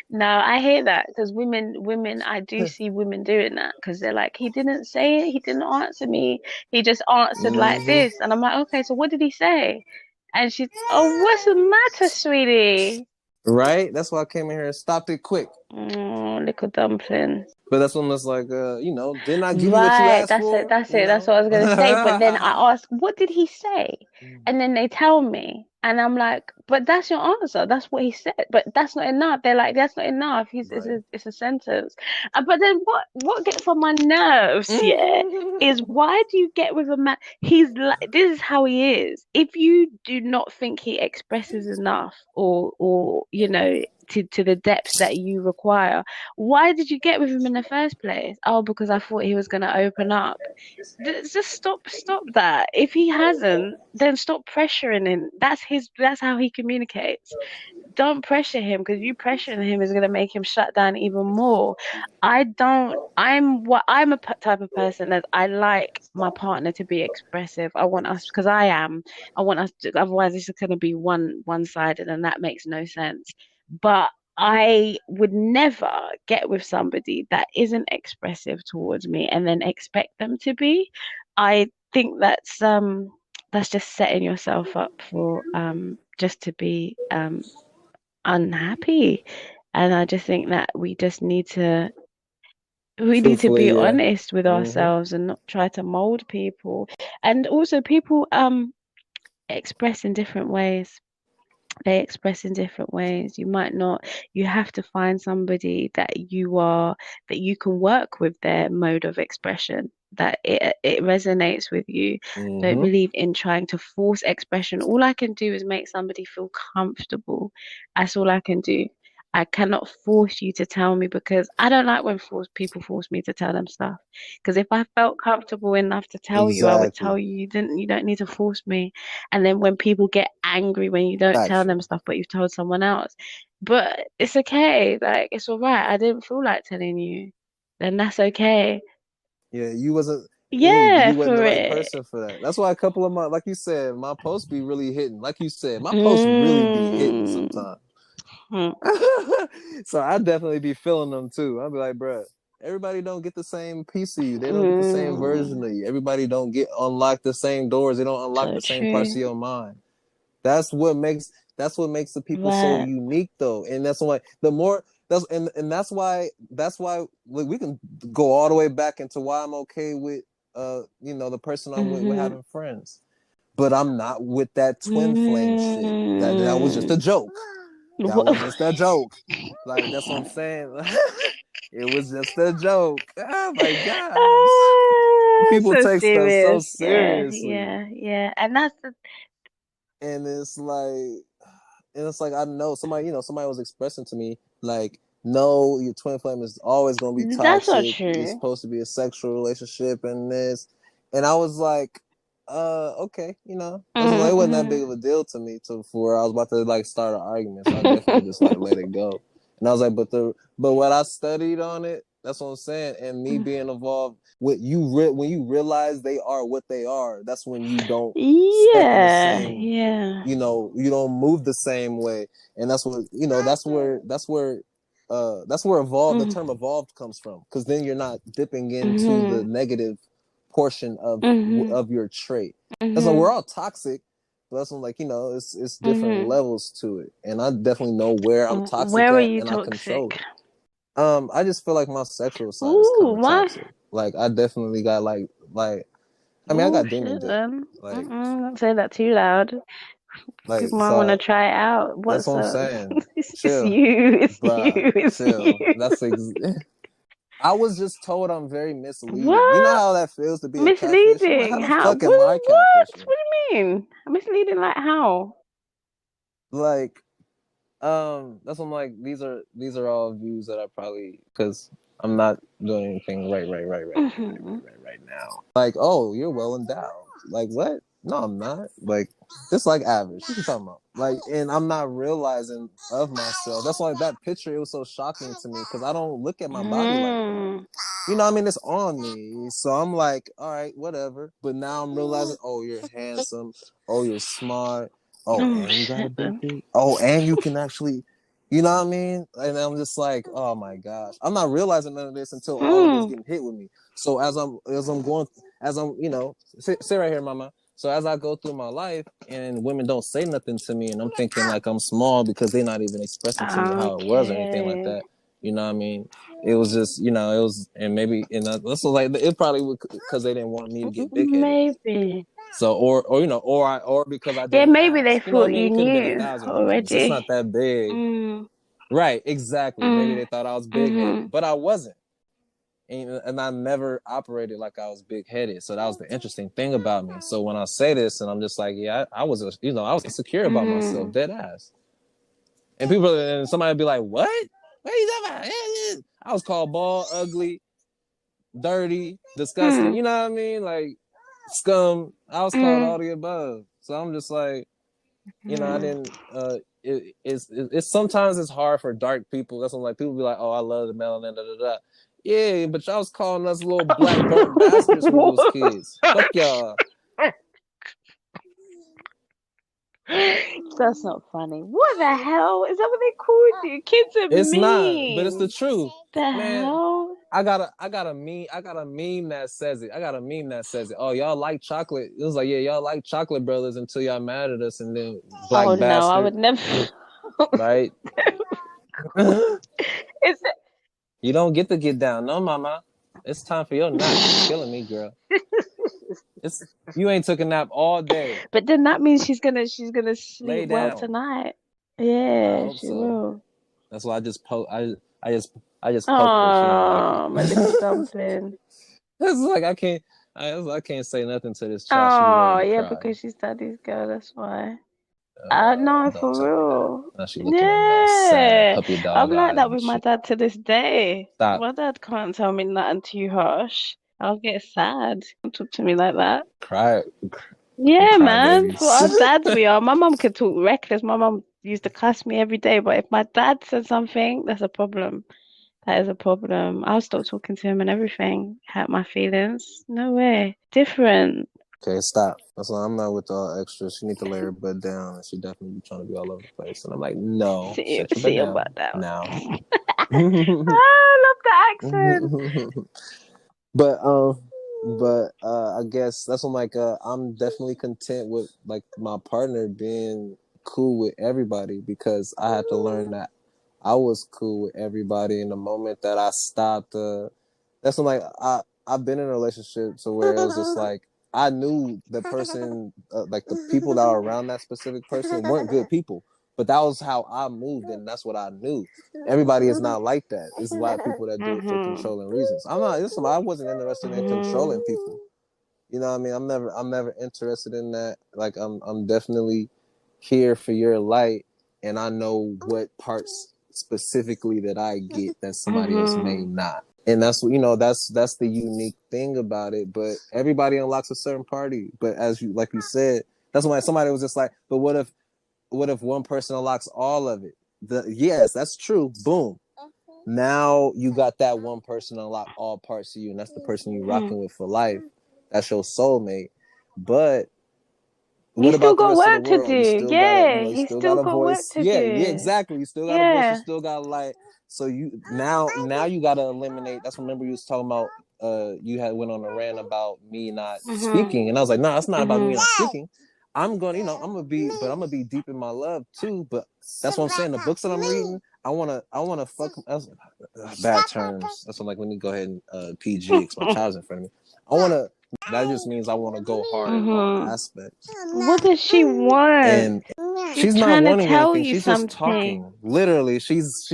No, I hear that, because women, I do see women doing that, because they're like, he didn't say it, he didn't answer me, he just answered like Hmm. this, and I'm like, okay, so what did he say? And she's, oh, what's the matter, sweetie? Right? That's why I came in here and stopped it quick. Oh, little dumpling. But that's when it's like, didn't I give you what you Right, asked for? that's it. That's what I was gonna say. But then I ask, what did he say? And then they tell me, and I'm like, but that's your answer. That's what he said. But that's not enough. They're like, that's not enough. Right. It's a sentence. But then what gets on my nerves, yeah, is, why do you get with a man? He's like, this is how he is. If you do not think he expresses enough, or to the depths that you require, why did you get with him in the first place? Oh, because I thought he was going to open up. Just stop that. If he hasn't, then stop pressuring him. That's how he communicates. Don't pressure him, because you pressuring him is going to make him shut down even more. I don't, I'm a type of person that I like my partner to be expressive. I want us, because I want us to, otherwise it's just going to be one-sided, and that makes no sense. But I would never get with somebody that isn't expressive towards me and then expect them to be. I think that's just setting yourself up for just to be unhappy. And I just think that we need to be Truthfully, yeah. honest with Hmm. ourselves and not try to mold people. And also, people express in different ways. They express in different ways. You have to find somebody that you can work with their mode of expression, that it resonates with you. Don't Hmm. believe in trying to force expression. All I can do is make somebody feel comfortable. That's all I can do. I cannot force you to tell me, because I don't like when people force me to tell them stuff. Because if I felt comfortable enough to tell you, I would tell Exactly. you. You don't need to force me. And then when people get angry when you don't tell them Factual. stuff, but you've told someone else, but it's okay. Like, it's all right. I didn't feel like telling you. Then that's okay. Yeah, you wasn't Yeah, you wasn't the for right it. person for that. That's why a couple of my, like you said, my posts be really hitting. Like you said, my posts really be hitting Mm. sometimes. Hmm. So I definitely be feeling them too. I'll be like, bruh, everybody don't get the same piece of you. They don't get the same version Mm. of you. Everybody don't get unlock the same doors. They don't unlock So the same parts true. of your mind. That's what makes the people so Right. unique though. And that's why the more and that's why we can go all the way back into why I'm okay with the person I'm with Mm-hmm. having friends. But I'm not with that twin flame shit. That was just Mm. a joke. That What? was just a joke. Like that's what I'm saying. It was just a joke. Oh my gosh. People So take stuff so serious. seriously, And that's the and it's like I know somebody, somebody was expressing to me like, no, your twin flame is always gonna be that's not toxic. It's true. supposed to be a sexual relationship and this, and I was like, okay, that's like it wasn't that big of a deal to me to for I was about to like start an argument, so I definitely just like let it go. And I was like, but what I studied on it, that's what I'm saying, and me being involved with you, when you realize they are what they are, that's when you don't step in the Yeah, same, yeah. you don't move the same way, and that's what that's where evolved the Mm, term evolved comes from, because then you're not dipping into the mhm, negative portion mhm, of your trait. And so we're mhm, all toxic, but that's when, like, it's different mhm. levels to it, and I definitely know where I'm toxic Where are at, you and I control toxic? it. I just feel like my sexual side is kind Ooh, of what? toxic. Like, I definitely got like I mean, I Oh got demon shit, dick. then. Like, Don't say that too loud. People might want to so try it out. that's What's what I'm up? saying. It's Chill, you. It's bruh. you. It's Chill. you. I was just told I'm very misleading. You know What? how that feels to be a catfish? I'm like, how Misleading? the How? fuck am I What? catfishing? What do you mean? Misleading like how? Like, that's what I'm like. These are all views that I probably, because I'm not doing anything Hmm. right now. Like, oh, you're well endowed. Like, what? No, I'm not. Like, it's like average. What you talking about? Like, and I'm not realizing of myself. That's why that picture, it was so shocking to me, because I don't look at my body like that. Mm. What I mean? It's on me. So I'm like, all right, whatever. But now I'm realizing, oh, you're handsome. Oh, you're smart. Oh, Oh and you got a shit big then. dick. Oh, and you can actually, you know what I mean? And I'm just like, oh my gosh. I'm not realizing none of this until all of it's Mm. getting hit with me. So as I'm, sit right here, mama. So as I go through my life and women don't say nothing to me, and I'm thinking like I'm small because they're not even expressing to me how it was or anything like Okay. that. You know what I mean? It was just, it was, and maybe, this was like, it probably would, because they didn't want me to get big headed. Maybe. So, or because I Yeah, didn't maybe they ask. You know what I thought mean? you It could have been a knew thousand reasons. It's not already. that big. Mm. Right, exactly. Maybe Mm. they thought I was big headed, Mhm. but I wasn't. And I never operated like I was big headed. So that was the interesting thing about me. So when I say this, and I'm just like, yeah, I was, I was insecure about myself, Mhm. dead ass. And somebody would be like, what? What are you talking about? I was called bald, ugly, dirty, disgusting. Mm. You know what I mean? Like, scum. I was called Mm. all the above. So I'm just like, I Mm. didn't. It's sometimes it's hard for dark people. That's when, like, people be like, oh, I love the melanin, da da da. Yeah, but y'all was calling us little black burnt bastards when we was kids. Fuck y'all. That's not funny. What the hell? Is that what they called you? Kids are It's not, but it's the mean. truth, The man. hell? I got a meme that says it. I got a meme that says it. Oh, y'all like chocolate? It was like, yeah, y'all like chocolate brothers until y'all mad at us, and then black Oh no, I bastard, would never. right? Is it? You don't get to get down, no, mama. It's time for your nap. You killing me, girl. It's You ain't took a nap all day. But then that means she's gonna sleep Lay well down. tonight. I Yeah, hope she so. will. That's why I just poked her. She didn't like it. Oh, my little dumpling. It's like I can't say nothing to this child. She be ready Oh, to yeah, cry. because she's daddy's girl, that's why. No, Don't for tell me that. real. Now she looking at me all sad, Yeah. puppy I'm dog like eyes that and with my shit. dad to this day. Stop. My dad can't tell me nothing too harsh. I'll get sad. Don't talk to me like that. Cry, Yeah, cry man. babies. For our dads, we are. My mom could talk reckless. My mom used to cuss me every day, but if my dad said something, that's a problem. That is a problem. I'll stop talking to him and everything. Hurt my feelings. No way. Different. Okay, stop. That's why I'm not with all extra. She need to lay her butt down, and she definitely be trying to be all over the place. And I'm like, no, set your See butt your down butt down. now. I love the accent. but I guess that's when, like, I'm definitely content with, like, my partner being cool with everybody, because I had to learn that I was cool with everybody in the moment that I stopped. That's when, like, I've been in a relationship to where it was just like I knew the person, like the people that were around that specific person weren't good people, but that was how I moved, and that's what I knew. Everybody is not like that. There's a lot of people that do it for Mhm. controlling reasons. I'm not. I wasn't interested in controlling Mhm. people. You know what I mean? I'm never interested in that. Like I'm definitely here for your light, and I know what parts specifically that I get that somebody else may not. And that's that's the unique thing about it. But everybody unlocks a certain party. But as you like you said, that's why somebody was just like, but what if one person unlocks all of it? Yes, that's true. Boom. Now you got that one person unlock all parts of you, and that's the person you rocking with for life. That's your soulmate. But You what still about the got rest of the work to world? You do. still gotta, Yeah, you you still still got a got work voice. to Yeah, do. exactly. You still got a voice. You Yeah. still got light. So you now you gotta eliminate. That's remember you was talking about. You had went on a rant about me not speaking, and I was like, no, it's not about me not speaking. I'm gonna, I'm gonna be deep in my love too. But that's what I'm saying. The books that I'm reading, I wanna fuck. Bad terms. That's what I'm like. Let me go ahead and PG because my child's in front of me. I wanna. That just means I want to go hard in all aspects. What does she want? And She's she's not trying to wanting tell anything. you She's just something. talking. Literally, she's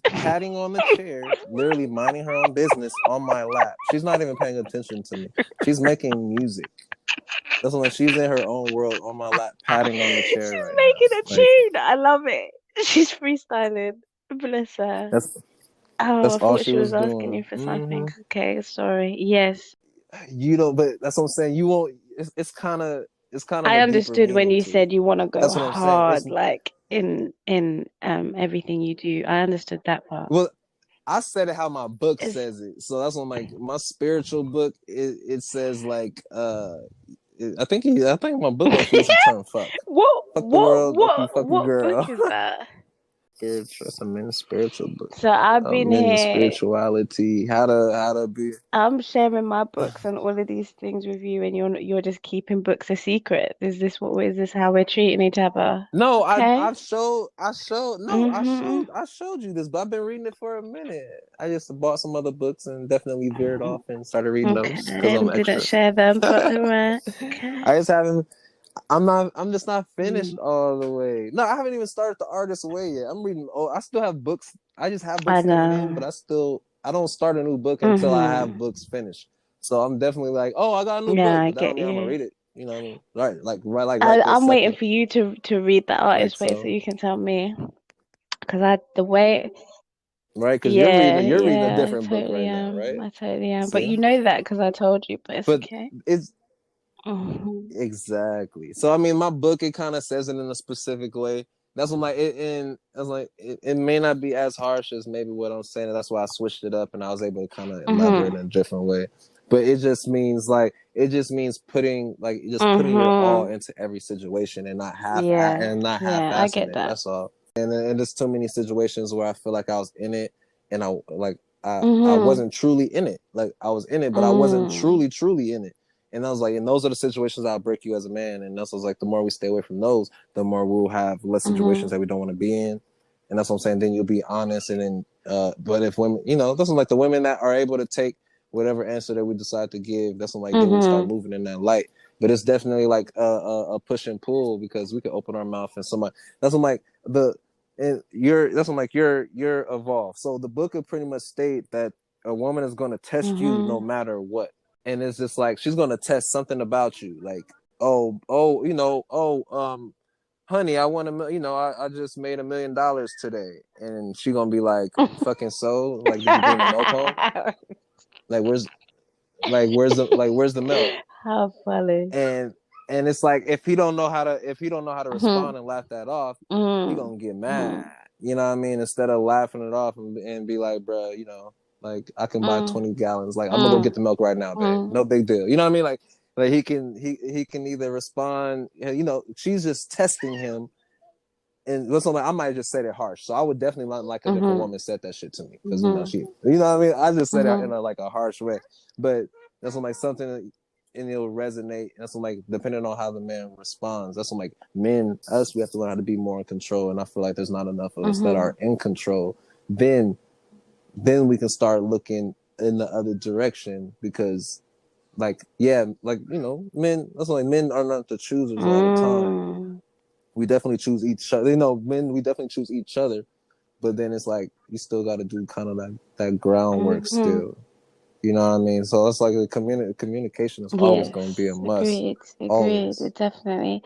patting on the chair, literally minding her own business on my lap. She's not even paying attention to me. She's making music. That's when she's in her own world on my lap, patting on the She's chair right now. making a Like tune. I love it. She's freestyling. Bless her. that's Oh, that's I all thought she she was was asking doing. you for something. Okay, sorry. Yes. You don't, but that's what I'm saying. You won't. It's kind of I a deeper understood when meaning you to it. said you want to go That's what I'm saying. It's hard, like in everything you do. I understood that part. well, I said it how my book It's says it. So that's when like my spiritual book it says like I think my book actually uses the term fuck. Fuck the world, fuck you, fuck your what book girl. is that? Spiritual, it's a men's spiritual book. So I've been Men's here. spirituality, how to be. I'm sharing my books and all of these things with you, and you're just keeping books a secret. Is this how we're treating each other? No, Okay. Mhm. I showed you this, but I've been reading it for a minute. I just bought some other books and definitely veered off and started reading those because Okay. I'm Didn't extra. share them, but alright. Okay. I just haven't. I'm just not finished Mm, all the way. No, I haven't even started the artist way yet. I'm reading. Oh, I still have books. I just have I books coming in, but know. I don't start a new book until I have Mhm. books finished. So I'm definitely like, oh, I got a new Yeah, book, I but that don't get mean I'm gonna you. read it. You know what I mean? Right this I'm waiting second. for you to read the Like artist way so so, you can tell me. Because I the way right? Because yeah, you're reading a yeah, I different book totally right now, am. right? I totally am. But See, you know that because I told you, but it's but okay. it's Mhm. exactly. So I mean, my book it kind of says it in a specific way. That's what it may not be as harsh as maybe what I'm saying. That's why I switched it up and I was able to kind of elaborate Mhm. in a different way. But it just means putting your all Mhm. into every situation and Yeah. not Yeah, I half-assing get it. that. That's all. And there's too many situations where I feel like I was in it and I Mhm. wasn't truly in it. Like I was in it, but I wasn't Mm. truly in it. And I was like, and those are the situations that'll break you as a man. And that's was like, the more we stay away from those, the more we'll have less situations Mhm. that we don't want to be in. And that's what I'm saying. Then you'll be honest. And then, but if women, that's like the women that are able to take whatever answer that we decide to give, that's when like, then we start Mhm. moving in that light. But it's definitely like a push and pull because we could open our mouth and somebody, that's when like that's when like you're evolved. So the book would pretty much state that a woman is going to test you no Mhm. matter what, and it's just like she's gonna test something about you, like honey, I want to, I just made $1 million today, and she gonna be like, fucking so, like, did you bring the milk home? Like, where's the milk? How funny. And it's like if he don't know how to Mhm. respond and laugh that off, he Mhm. gonna get mad. Mhm. You know what I mean? Instead of laughing it off and be like, bro, like I can buy Mhm. 20 gallons. Like I'm gonna go get Mhm. the milk right now, babe. Mhm. No big deal. You know what I mean? Like he can either respond. She's just testing him. And listen, like I might just say that harsh. So I would definitely not like a different Mhm. woman said that shit to me because Mhm. she, what I mean. I just said it in Mhm. like a harsh way, but that's when like something and it'll resonate. That's when like depending on how the man responds. That's when like we have to learn how to be more in control. And I feel like there's not enough of us that Mhm. are in control. Then we can start looking in the other direction because like men. That's why men are not the choosers all the time. Mm. We definitely choose each other. Men, we definitely choose each other. But then it's like you still got to do kind of that groundwork Mhm. still. You know what I mean? So it's like the communication is always going to be a Yes, must. agreed, agreed, Always. definitely.